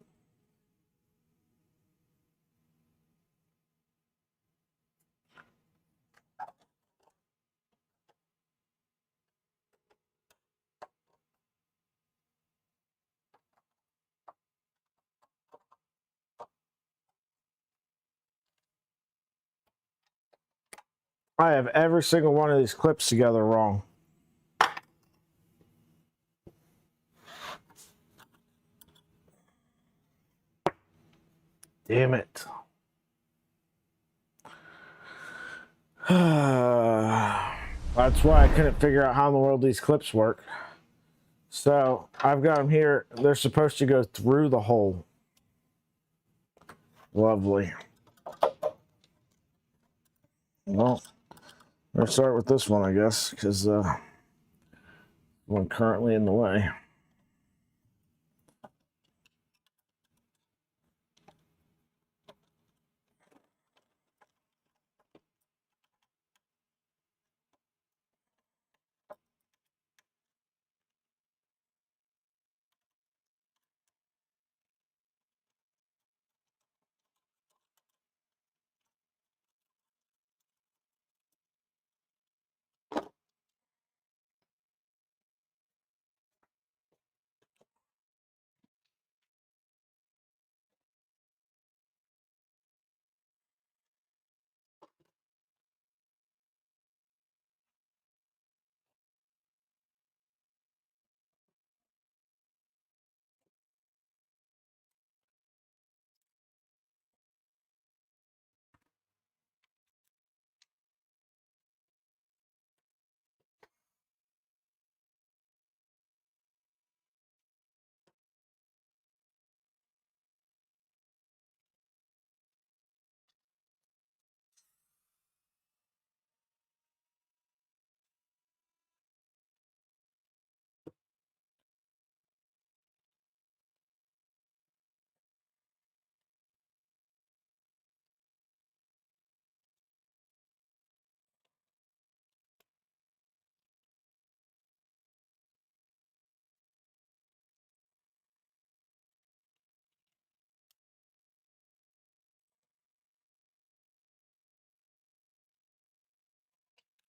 Speaker 1: I have every single one of these clips together wrong. Damn it. That's why I couldn't figure out how in the world these clips work. So I've got them here. They're supposed to go through the hole. Lovely. Well, let's start with this one, I guess, because one currently in the way.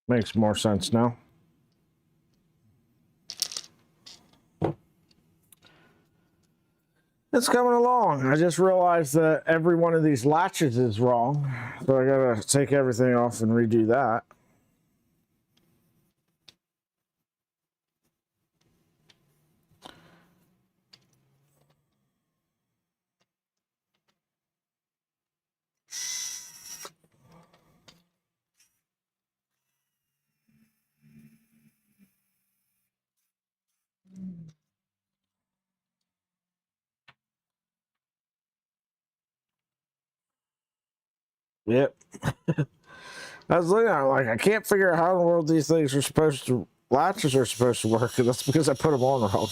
Speaker 1: Makes more sense now. It's coming along. I just realized that every one of these latches is wrong. So I gotta take everything off and redo that. Yep. I was looking at it like, I can't figure out how in the world these things are supposed to, latches are supposed to work, and that's because I put them on wrong.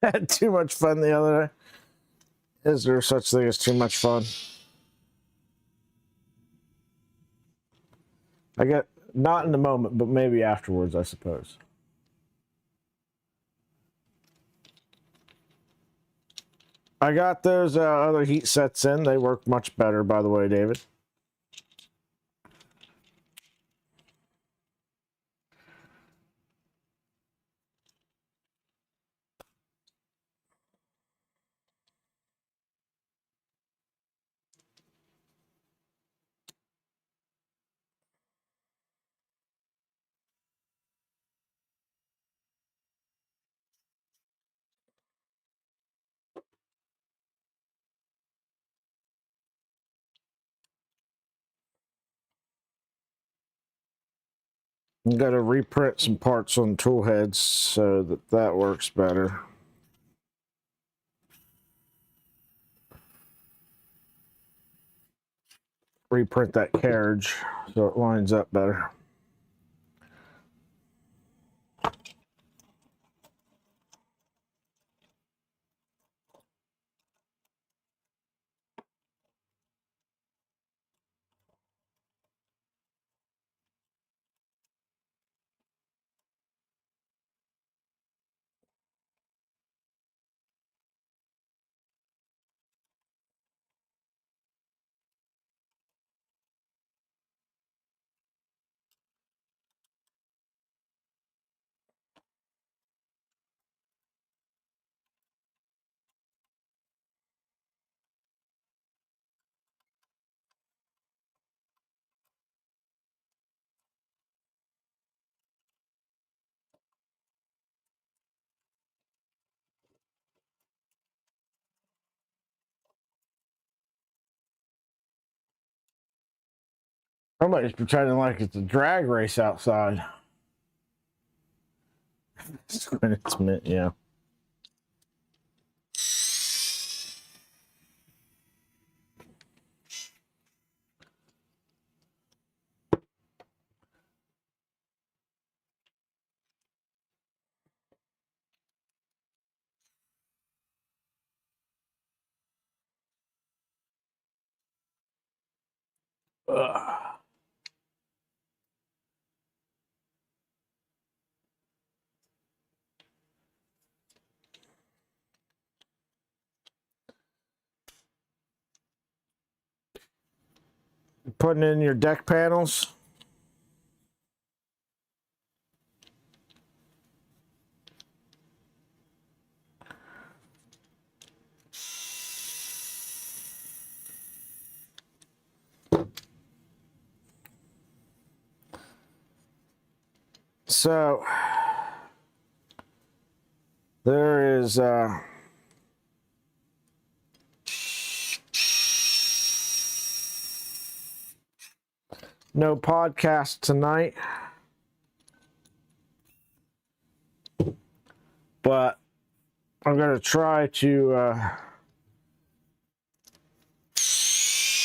Speaker 1: Had too much fun the other day. Is there such thing as too much fun? I get, not in the moment, but maybe afterwards, I suppose. I got those other heat sets in. They work much better, by the way, David. I'm going to reprint some parts on tool heads so that that works better. Reprint that carriage so it lines up better. Somebody's pretending like it's a drag race outside. It's meant, yeah. Ugh. Putting in your deck panels. So there is no podcast tonight, but I'm going to try to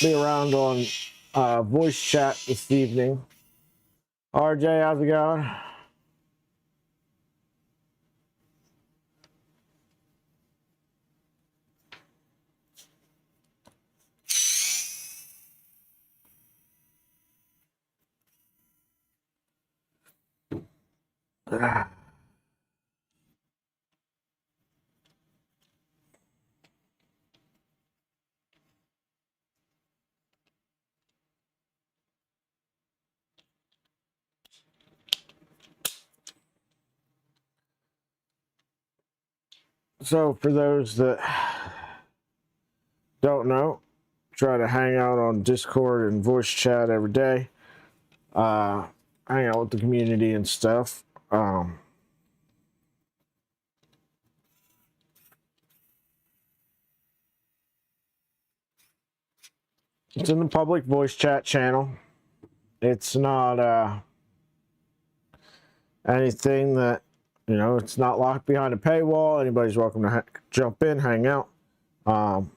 Speaker 1: be around on voice chat this evening. RJ, how's it going? So for those that don't know, try to hang out on Discord and voice chat every day. Hang out with the community and stuff. It's in the public voice chat channel. It's not anything that, you know, it's not locked behind a paywall. Anybody's welcome to jump in, hang out. So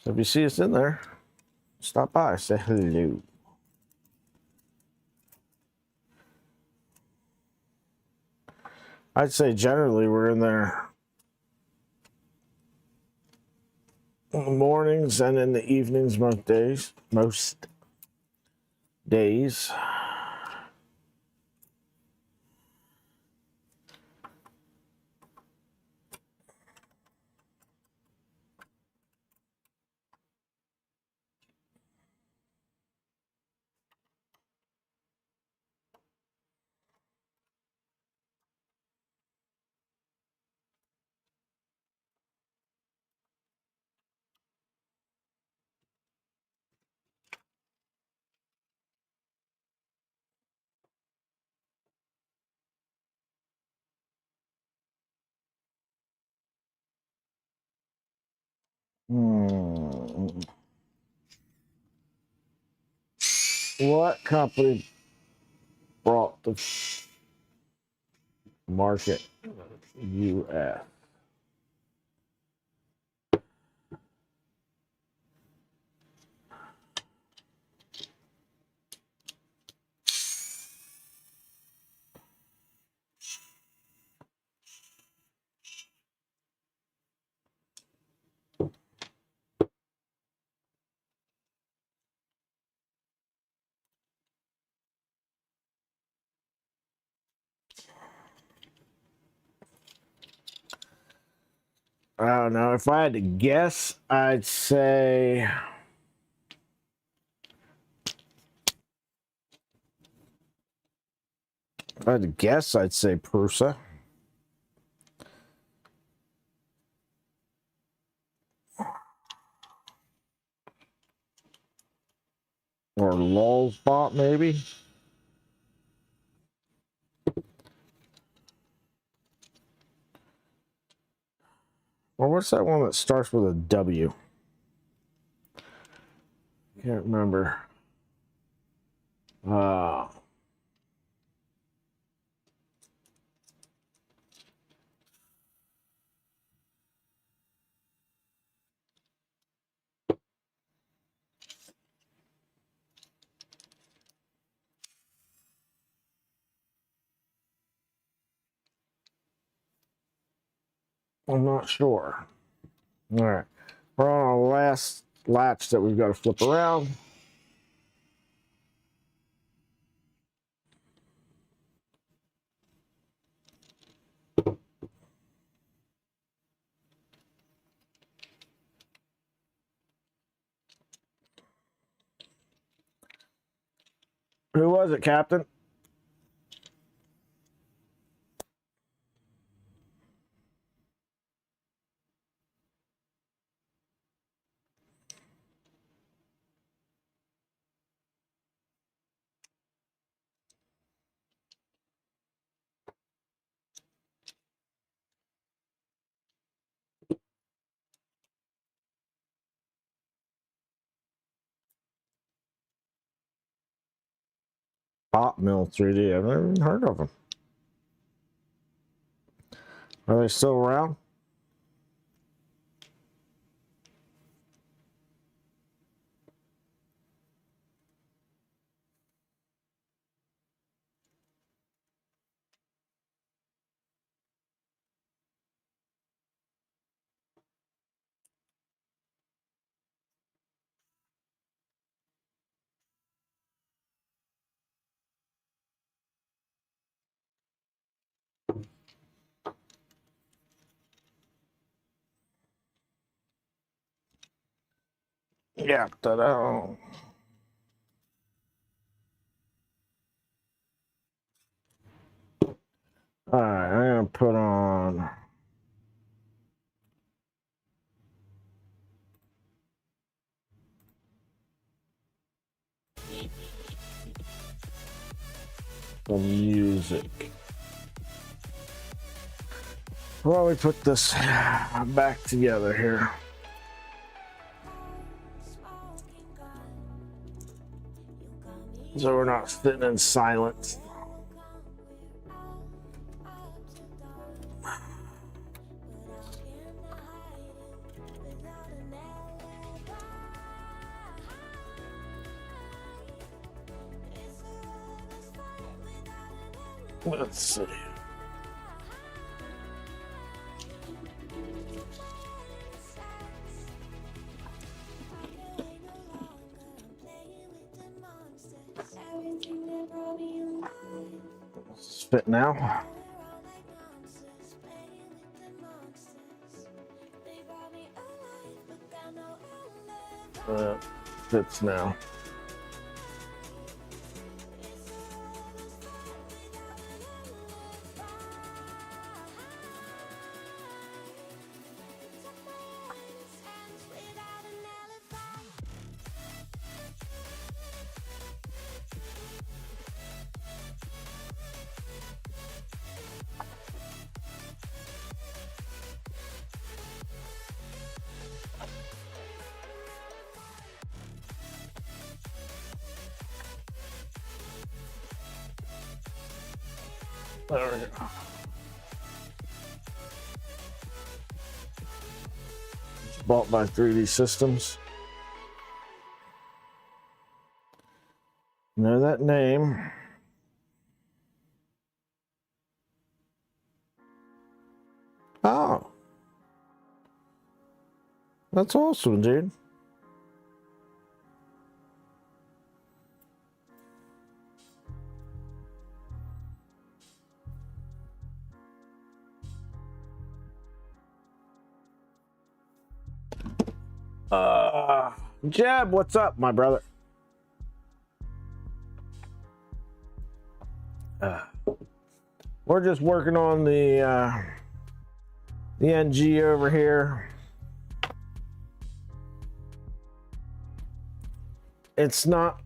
Speaker 1: if you see us in there, stop by, say hello. I'd say generally we're in there in the mornings and in the evenings most days. Most days. What company brought the market US? I don't know. If I had to guess, I'd say I'd say Prusa. Or Lulzbot, maybe. Or what's that one that starts with a W? Can't remember. I'm not sure. All right. We're on our last latch that we've got to flip around. Who was it, Captain? Pop Mill 3D. I've never even heard of them. Are they still around? Yeah, ta-da. All right, I'm gonna put on the music. Well, we put this back together here. So we're not sitting in silence. Let's see. Spit now. Fits now. There we go. It's bought by 3D Systems. Know that name. Oh. That's awesome, dude. Jeb, what's up, my brother? We're just working on the NG over here. It's not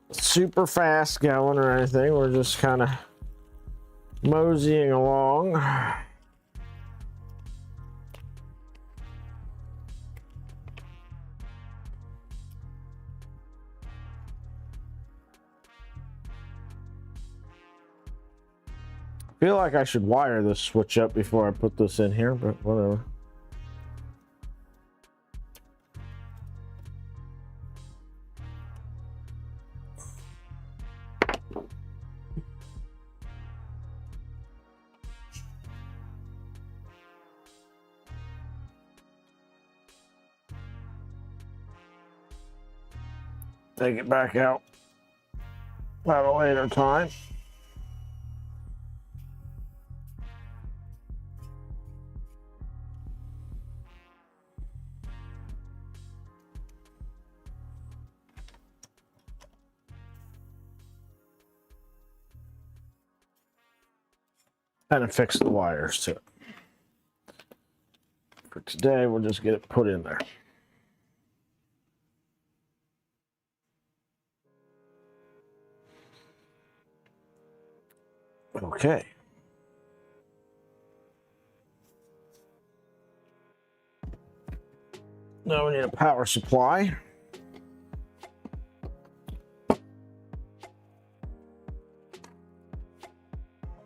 Speaker 1: super fast going or anything. We're just kind of moseying along. I feel like I should wire this switch up before I put this in here, but whatever. Take it back out at a later time. And fix the wires to it. For today, we'll just get it put in there. Okay. Now we need a power supply.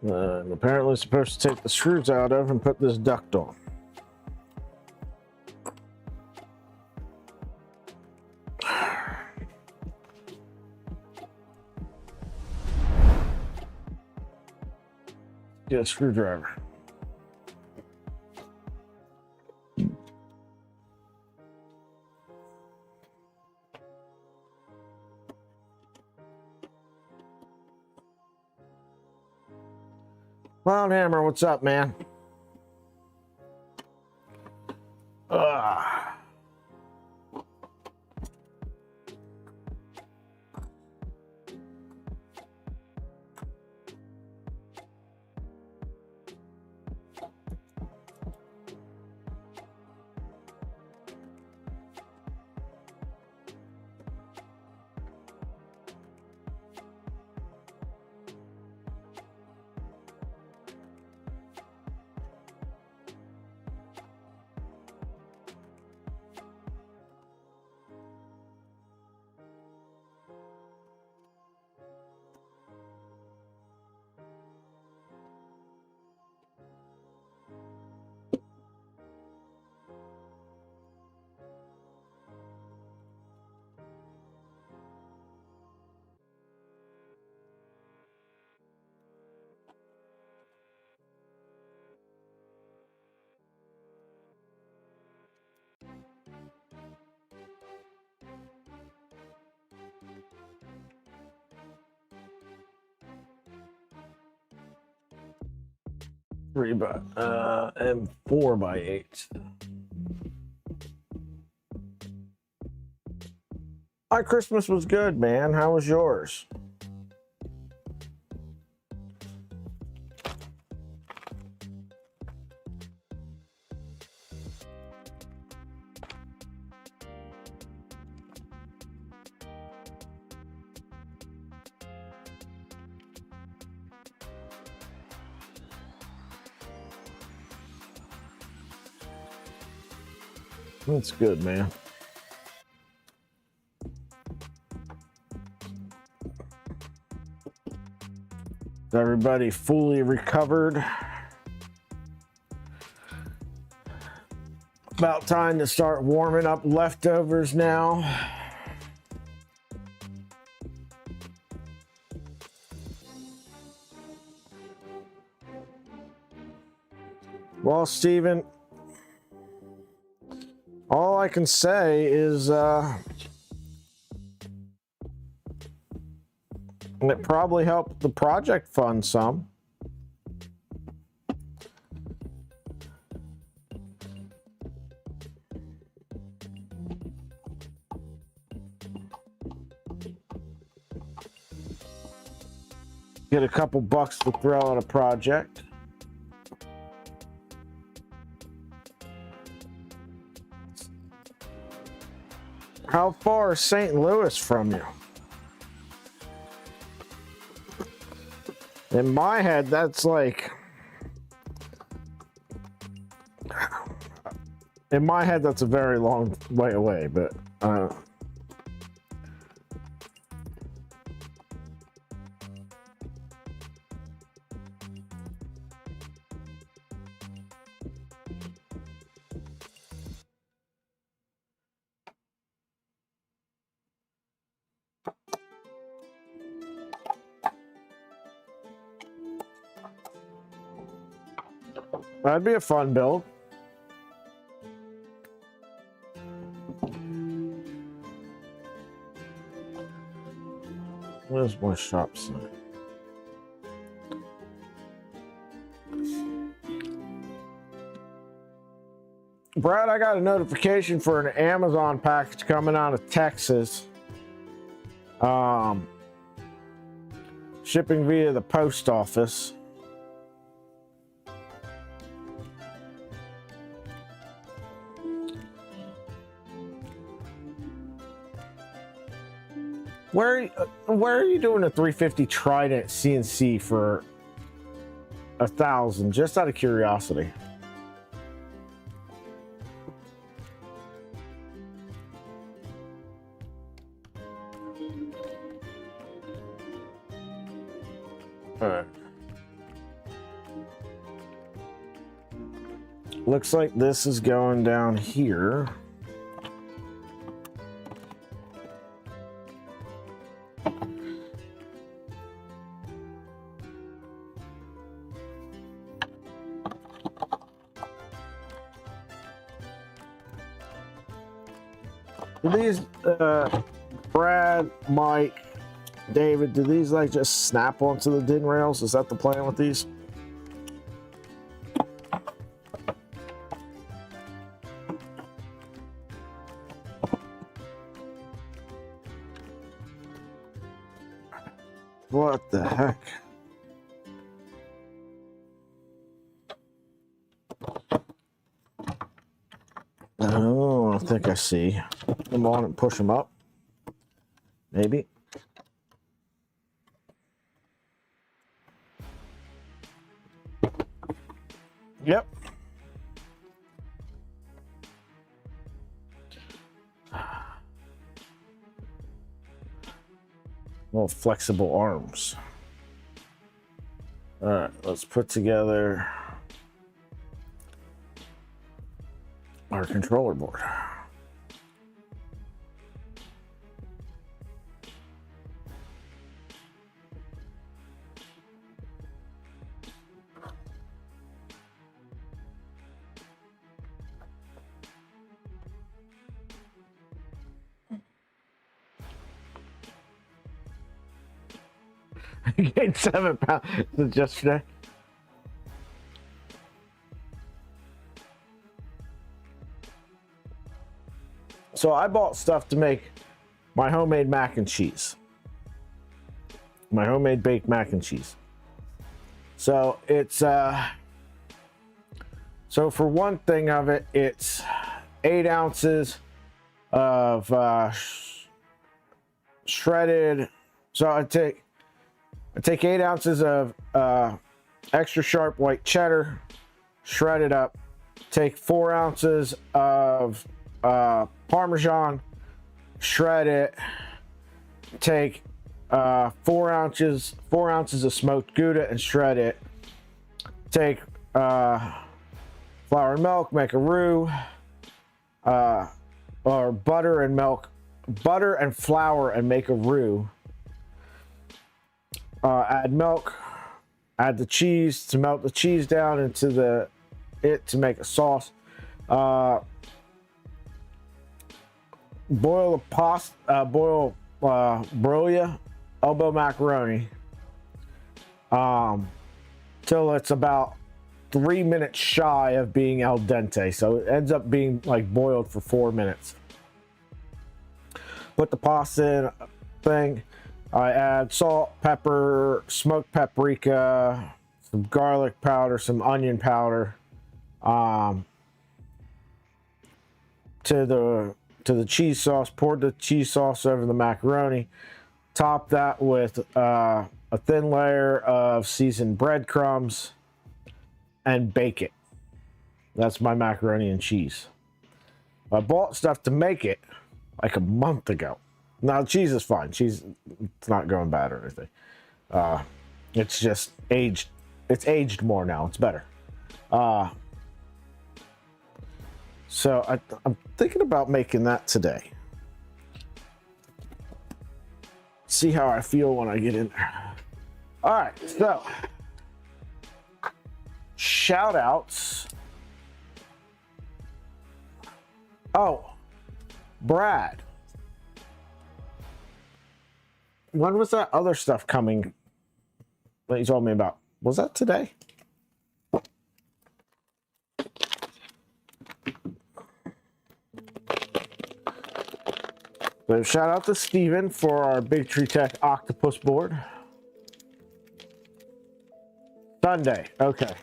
Speaker 1: And apparently it's supposed to take the screws out of and put this duct on. Get a screwdriver. Cloud Hammer, what's up, man? and 4x8. My Christmas was good, man. How was yours? That's good, man. Is everybody fully recovered? About time to start warming up leftovers now. Well, Steven, all I can say is it probably helped the project fund some. Get a couple bucks to throw at a project. How far is St. Louis from you? In my head, that's like... In my head, that's a very long way away, but... That'd be a fun build. Where's my shop sign? Brad, I got a notification for an Amazon package coming out of Texas. Shipping via the post office. Where are you doing a 350 Trident CNC for 1,000? Just out of curiosity. All right. Looks like this is going down here. Do these, Brad, Mike, David, do these like just snap onto the DIN rails? Is that the plan with these? What the heck? Oh, I think I see. Come on and push them up. Maybe. Yep. Little flexible arms. All right, let's put together our controller board. You gained 7 pounds just today. So I bought stuff to make my homemade mac and cheese. My homemade baked mac and cheese. So it's so for one thing of it, it's 8 ounces of shredded. So I take 8 ounces of extra sharp white cheddar, shred it up. Take 4 ounces of Parmesan, shred it. Take 4 ounces of smoked Gouda and shred it. Take flour and milk, make a roux, or butter and milk, butter and flour, and make a roux. Add milk, add the cheese to melt the cheese down into it to make a sauce. Boil broil elbow macaroni till it's about 3 minutes shy of being al dente, so it ends up being like boiled for 4 minutes. Put the pasta in a thing. I add salt, pepper, smoked paprika, some garlic powder, some onion powder, to the cheese sauce. Pour the cheese sauce over the macaroni. Top that with a thin layer of seasoned breadcrumbs and bake it. That's my macaroni and cheese. I bought stuff to make it like a month ago. Now the cheese is fine. It's not going bad or anything. It's just aged. It's aged more now. It's better. So I'm thinking about making that today. See how I feel when I get in there. All right, so shout outs. Oh, Brad. When was that other stuff coming that you told me about? Was that today? So shout out to Steven for our Big Tree Tech octopus board. Sunday, okay.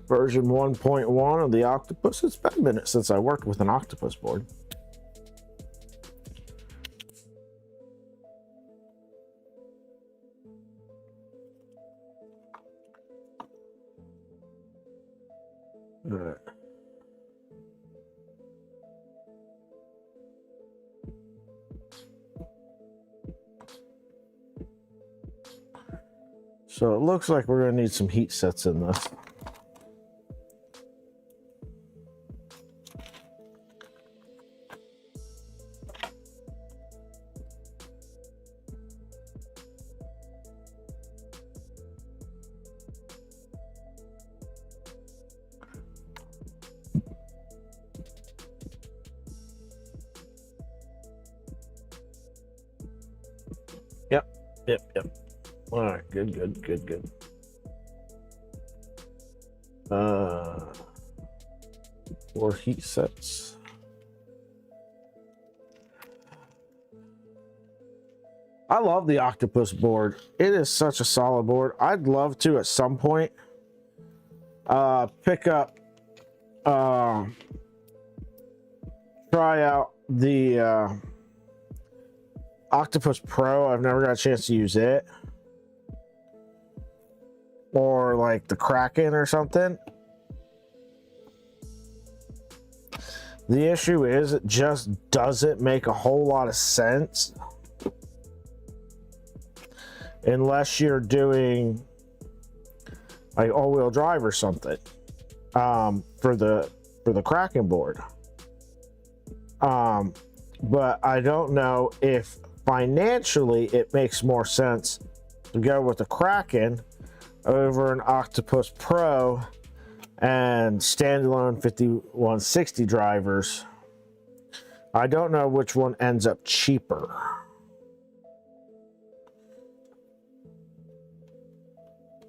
Speaker 1: Version 1.1 of the octopus. It's been a minute since I worked with an octopus board. All right. So it looks like we're going to need some heat sets in this. Yep. All right, good. More heat sets. I love the octopus board. It is such a solid board. I'd love to at some point pick up, try out the Octopus Pro. I've never got a chance to use it. Or like the Kraken or something. The issue is it just doesn't make a whole lot of sense unless you're doing like all-wheel drive or something for the Kraken board. But I don't know if financially it makes more sense to to go with the Kraken over an Octopus Pro and standalone 5160 drivers. I don't know which one ends up cheaper.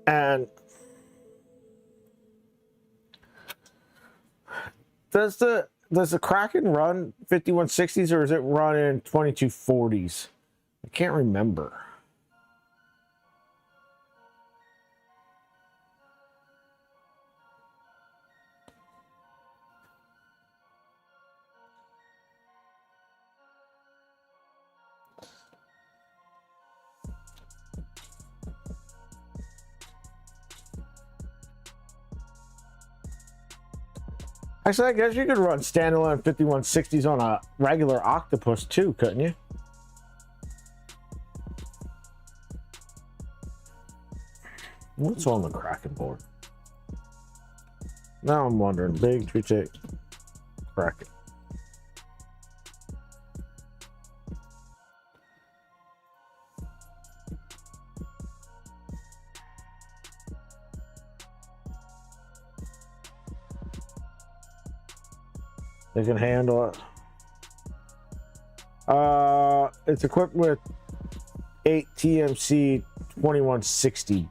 Speaker 1: And does the Kraken run 5160s or is it running 2240s? I can't remember. Actually, I guess you could run standalone 5160s on a regular Octopus too, couldn't you? What's on the Kraken board? Now I'm wondering. Big tree tick Kraken. They can handle it. It's equipped with 8 TMC 2160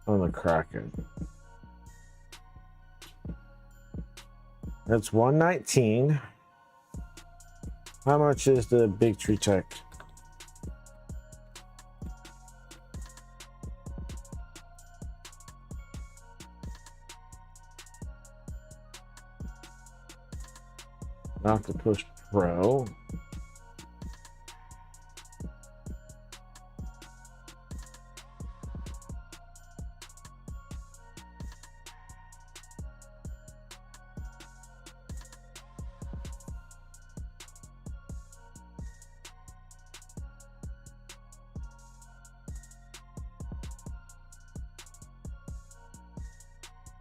Speaker 1: on the Kraken. That's 119. How much is the Big Tree Tech? Octopus Pro.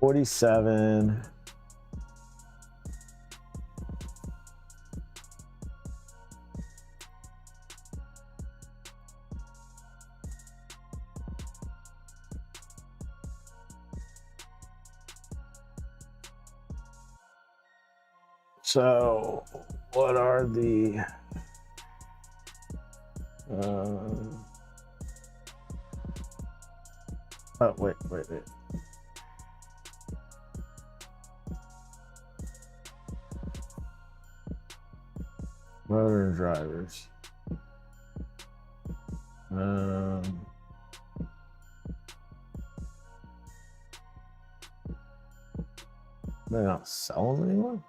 Speaker 1: $47. So, what are the oh, wait. Motor and drivers. They're not selling anymore?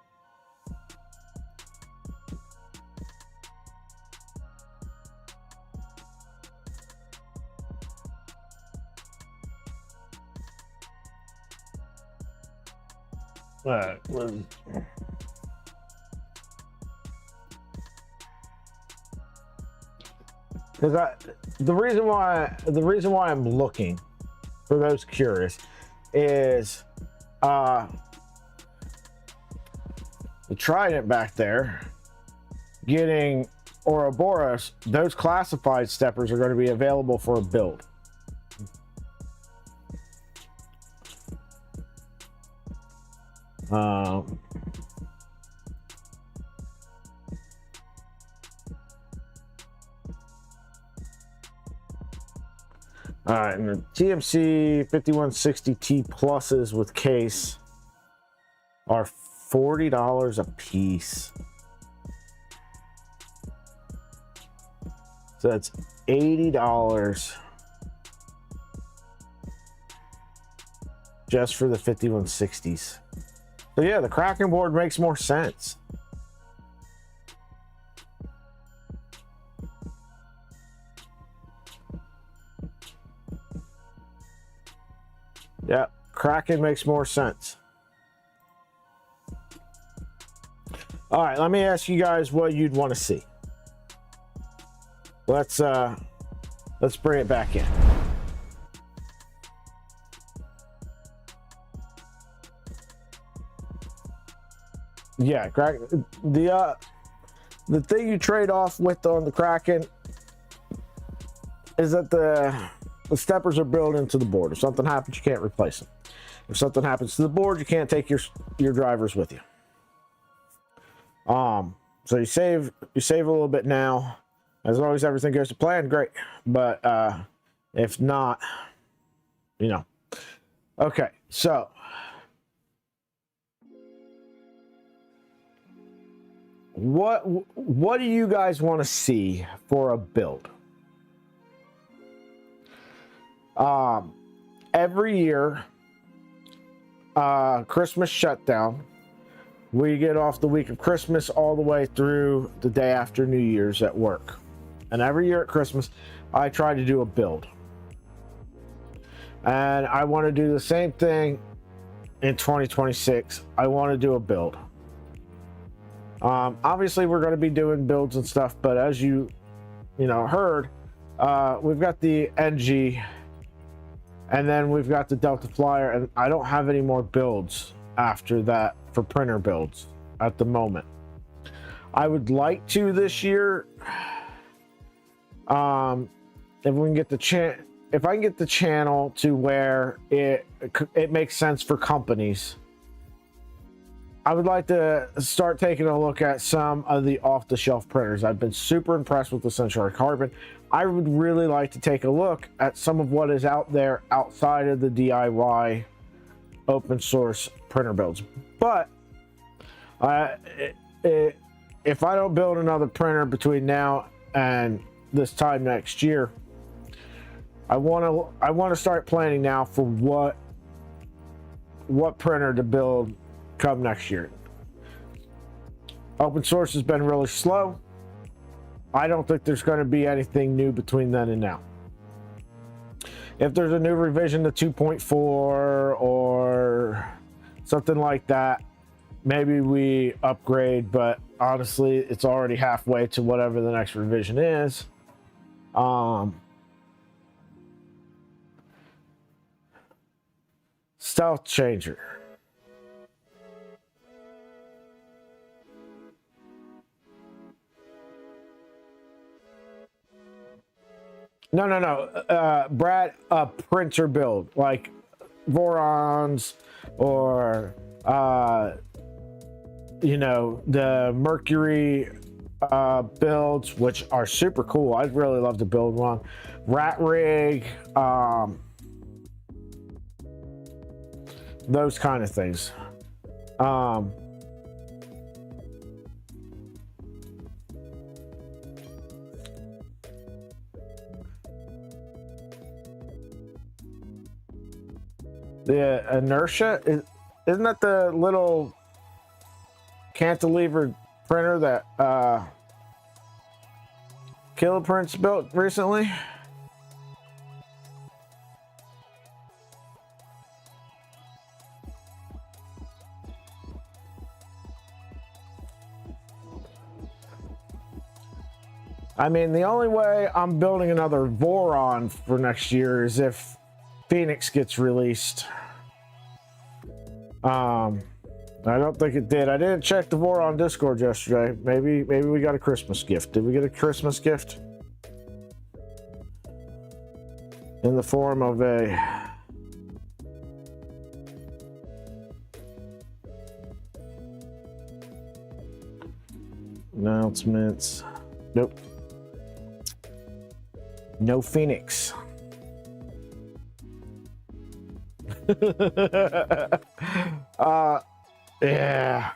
Speaker 1: Alright, because the reason why I'm looking, for those curious, is the Trident back there getting Ouroboros. Those classified steppers are going to be available for a build. All right, and the TMC 5160T pluses with case are $40 a piece. So that's $80 just for the 5160s. So yeah, the Kraken board makes more sense. Yeah, Kraken makes more sense. All right, let me ask you guys what you'd want to see. Let's bring it back in. Yeah, the The thing you trade off with on the Kraken is that the steppers are built into the board. If something happens, you can't replace them. If something happens to the board, you can't take your drivers with you. So you save a little bit now. As long as everything goes to plan, great. But if not, you know. Okay, so what do you guys want to see for a build? Every year, Christmas shutdown, we get off the week of Christmas all the way through the day after New Year's at work. And every year at Christmas, I try to do a build. And I want to do the same thing in 2026. I want to do a build. Obviously, we're going to be doing builds and stuff, but as you heard, we've got the NG, and then we've got the Delta Flyer, and I don't have any more builds after that for printer builds at the moment. I would like to this year, if we can get if I can get the channel to where it makes sense for companies, I would like to start taking a look at some of the off-the-shelf printers. I've been super impressed with the Century Carbon. I would really like to take a look at some of what is out there outside of the DIY open source printer builds. But if I don't build another printer between now and this time next year, I want to start planning now for what printer to build come next year. Open source has been really slow. I don't think there's going to be anything new between then and now. If there's a new revision to 2.4 or something like that, maybe we upgrade, but honestly, it's already halfway to whatever the next revision is. Stealth changer. No. Brad, a printer build like Vorons or the Mercury builds, which are super cool. I'd really love to build one. Rat rig, those kind of things. The inertia isn't that the little cantilever printer that Kiloprints built recently? I mean, the only way I'm building another Voron for next year is if Phoenix gets released. I don't think it did. I didn't check the Voron Discord yesterday. Maybe we got a Christmas gift. Did we get a Christmas gift? In the form of a announcements. Nope. No Phoenix. Yeah.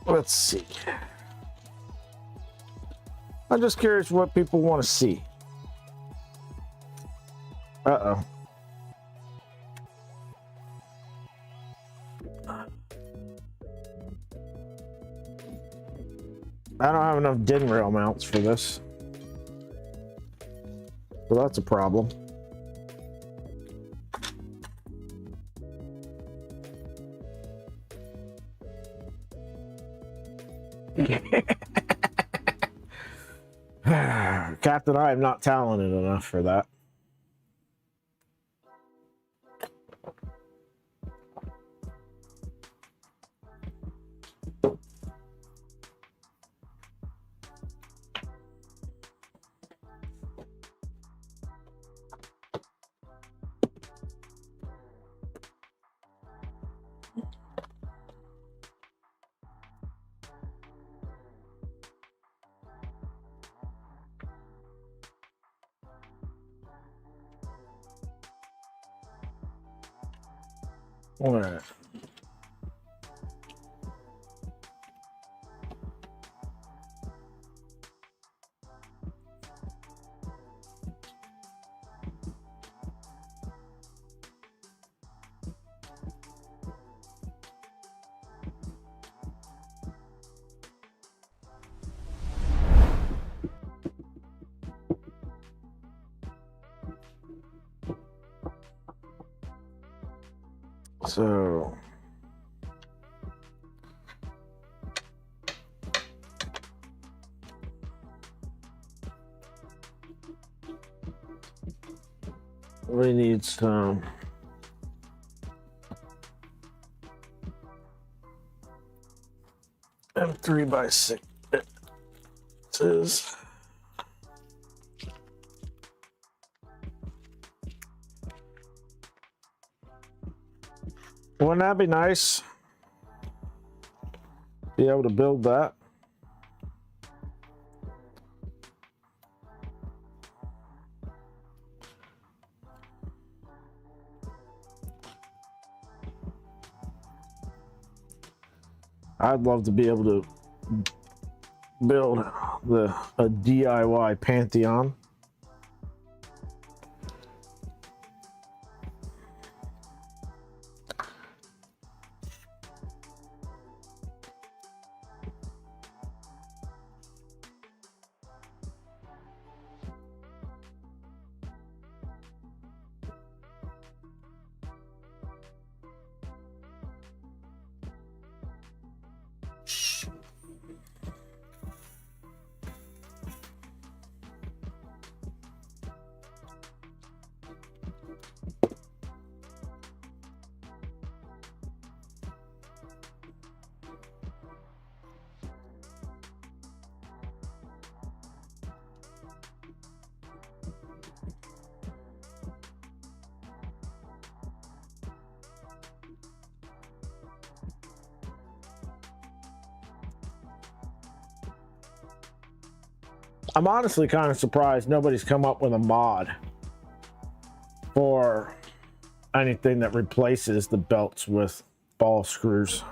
Speaker 1: Let's see. I'm just curious what people want to see. Uh-oh. I don't have enough DIN rail mounts for this. So that's a problem. fact that I am not talented enough for that. All right. So we need some M3x6. Wouldn't that be nice? Be able to build that. I'd love to be able to build a DIY Pantheon. I'm honestly kind of surprised nobody's come up with a mod for anything that replaces the belts with ball screws.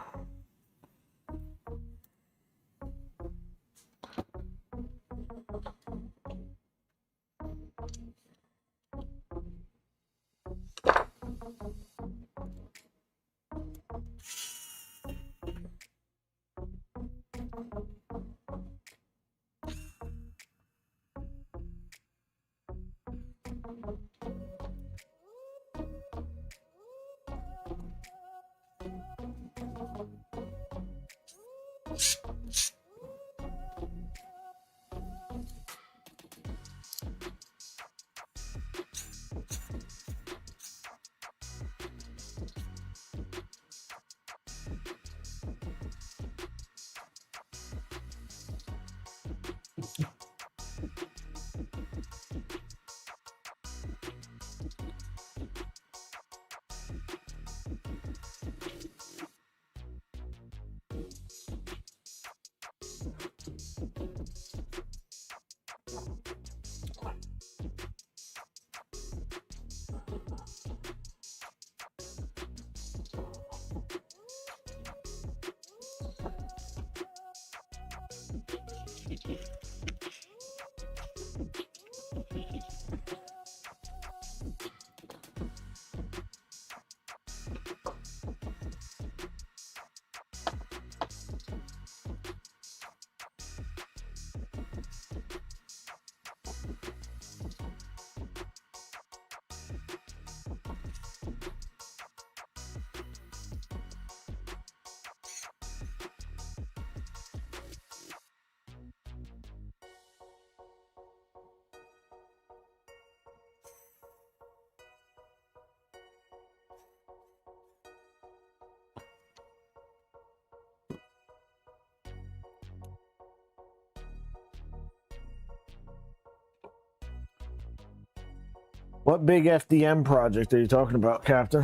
Speaker 1: What big FDM project are you talking about, Captain?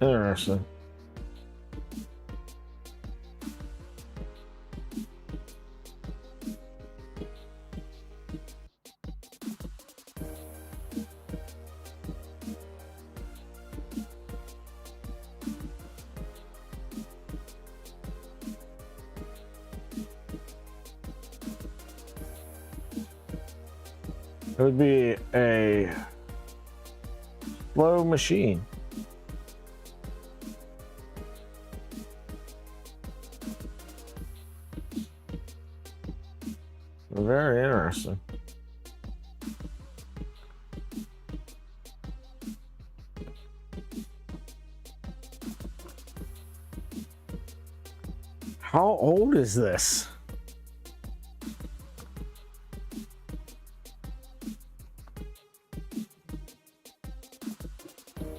Speaker 1: Interesting. It would be a slow machine. Very interesting. How old is this?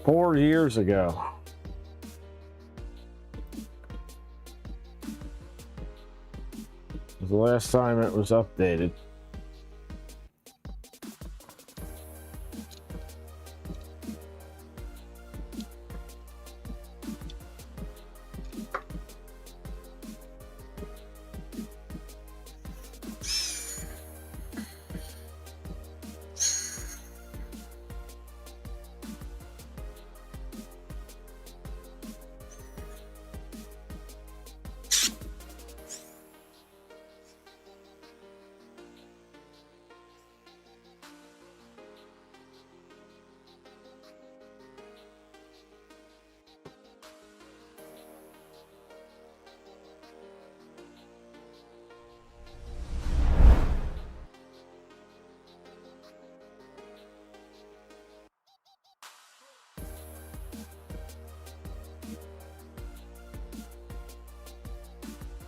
Speaker 1: Four years ago. Was the last time it was updated.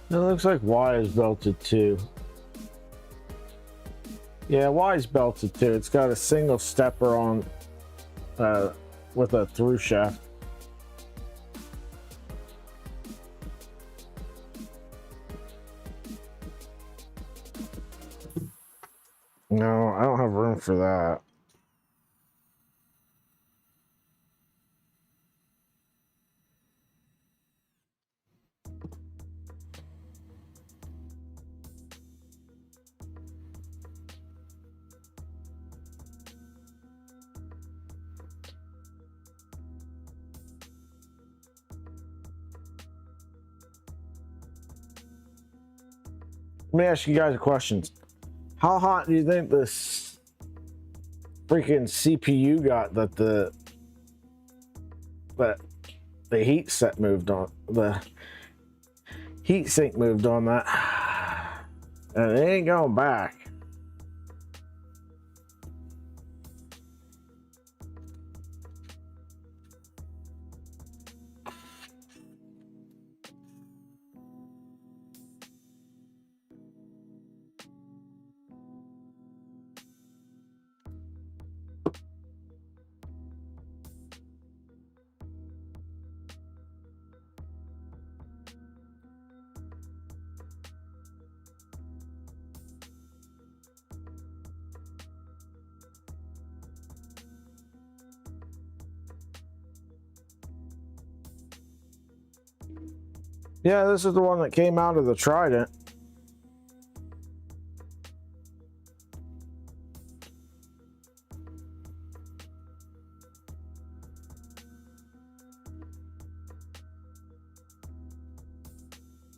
Speaker 1: It looks like Y is belted too. Yeah, Y is belted too. It's got a single stepper on with a through shaft. No, I don't have room for that. Let me ask you guys a question. How hot do you think this freaking CPU got that the heat set moved on, the heat sink moved on that, and it ain't going back. Yeah, this is the one that came out of the Trident.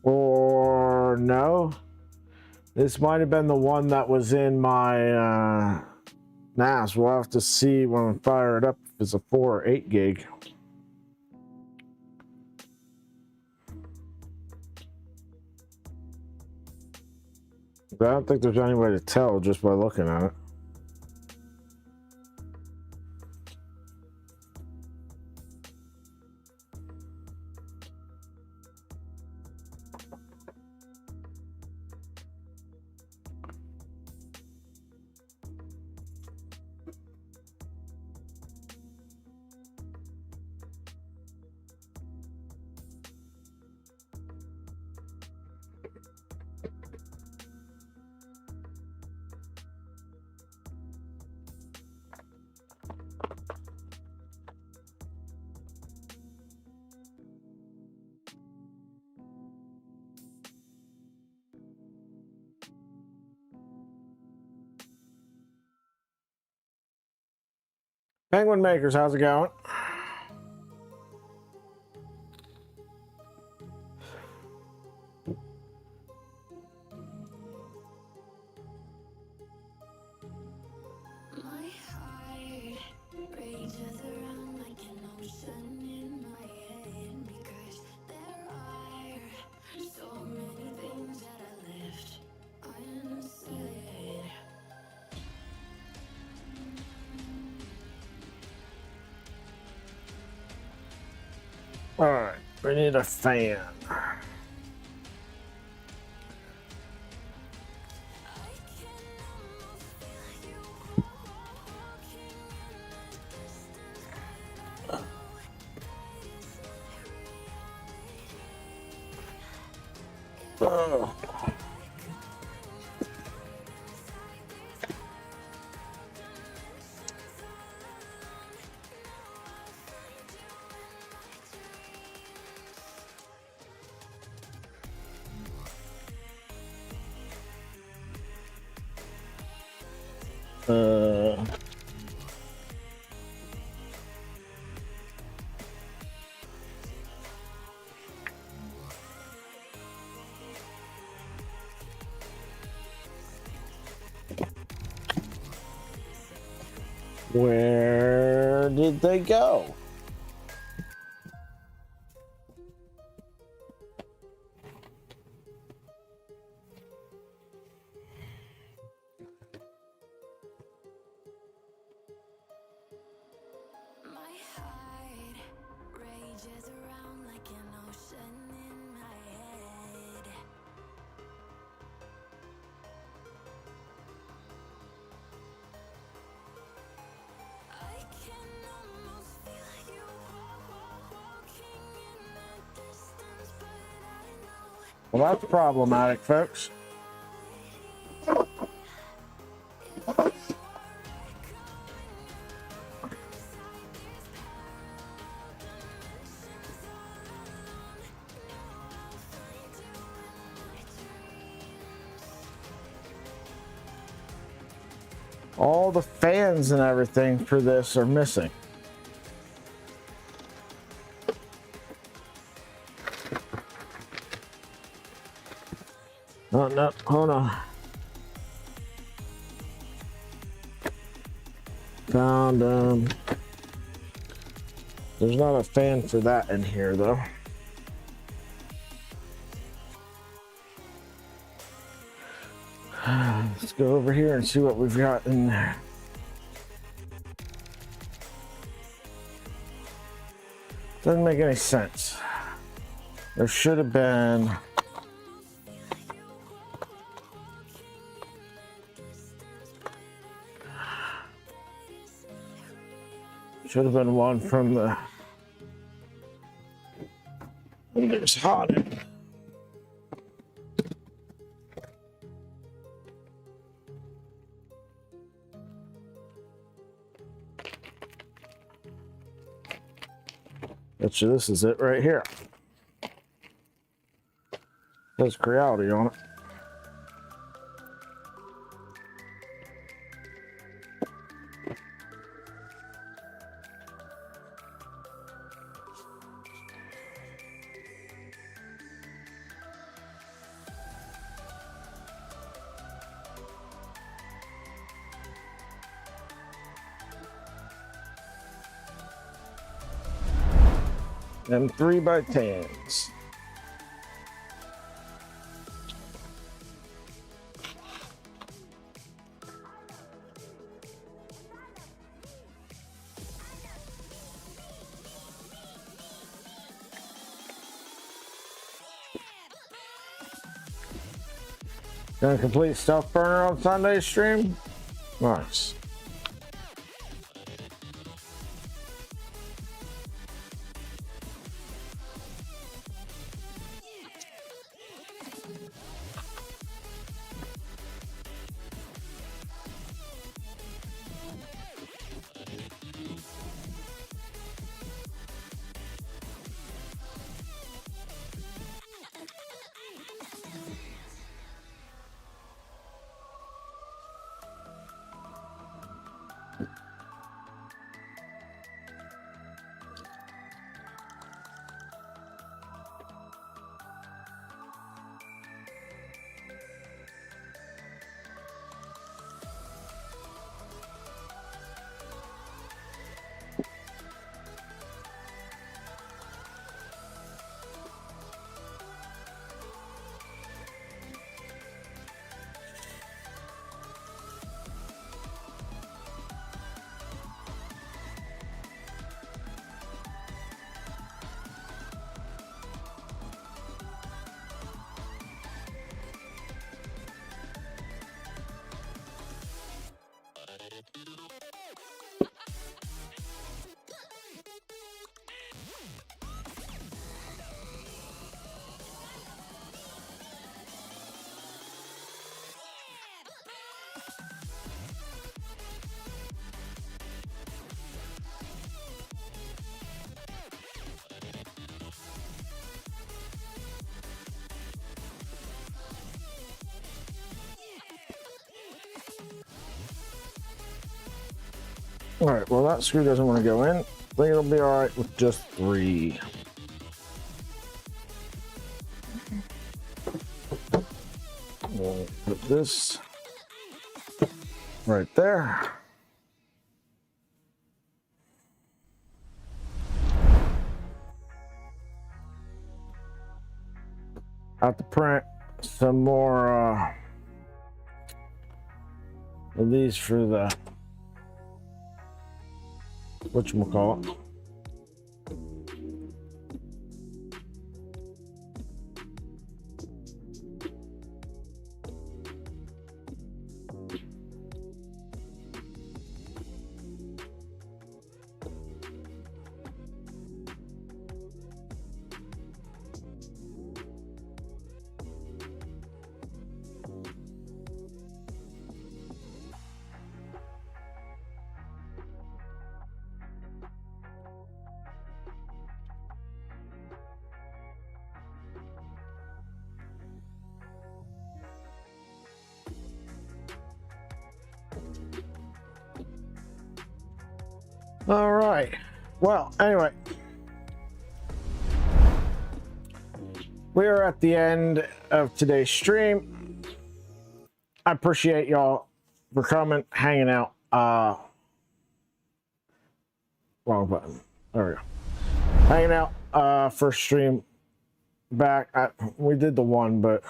Speaker 1: Or no. This might have been the one that was in my NAS. We'll have to see when we fire it up if it's a 4 or 8 gig. But I don't think there's any way to tell just by looking at it. Penguin Makers, how's it going?
Speaker 3: My heart rages around like an ocean in my head because there are so many things that I left unsaid.
Speaker 1: All right, we need a fan. Oh. Where did they go?
Speaker 3: My heart rages around like an ocean in my head. I can almost feel you walking in the distance, but I know.
Speaker 1: Well, that's problematic, folks. All the fans and everything for this are missing. Oh, no, hold on. Found, there's not a fan for that in here, though. Let's go over here and see what we've got in there. Doesn't make any sense. There should have been... Should have been one from the... There's hot. Bet you this is it right here. Says Creality on it. Them 3x10s. Gonna complete stuff burner on Sunday stream. Nice. All right, well, that screw doesn't want to go in. I think it'll be all right with just 3. We'll put this right there. Out to print some more of these for the whatchamacallit. All right. Well, anyway, we are at the end of today's stream. I appreciate y'all for coming, hanging out. Wrong button. There we go. Hanging out. First stream back. We did the one, but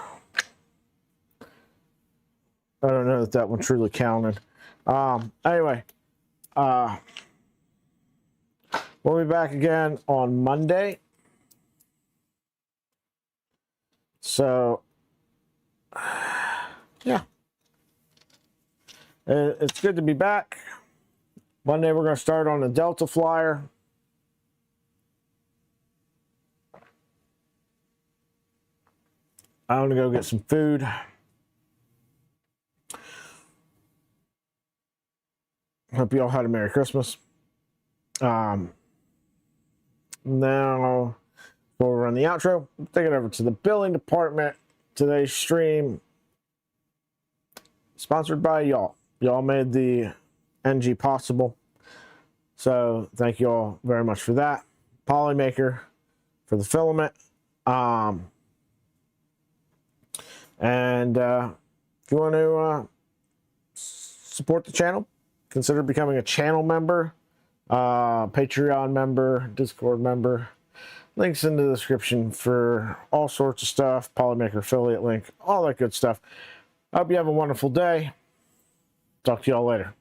Speaker 1: I don't know that one truly counted. Anyway, we'll be back again on Monday. So, yeah. It's good to be back. Monday we're going to start on the Delta Flyer. I'm going to go get some food. Hope you all had a Merry Christmas. Now, before we run the outro, take it over to the billing department. Today's stream sponsored by y'all. Y'all made the NG possible. So thank you all very much for that. Polymaker for the filament. And if you want to support the channel, consider becoming a channel member, Patreon member, Discord member. Links in the description for all sorts of stuff, Polymaker affiliate link, all that good stuff. I hope you have a wonderful day. Talk to y'all later.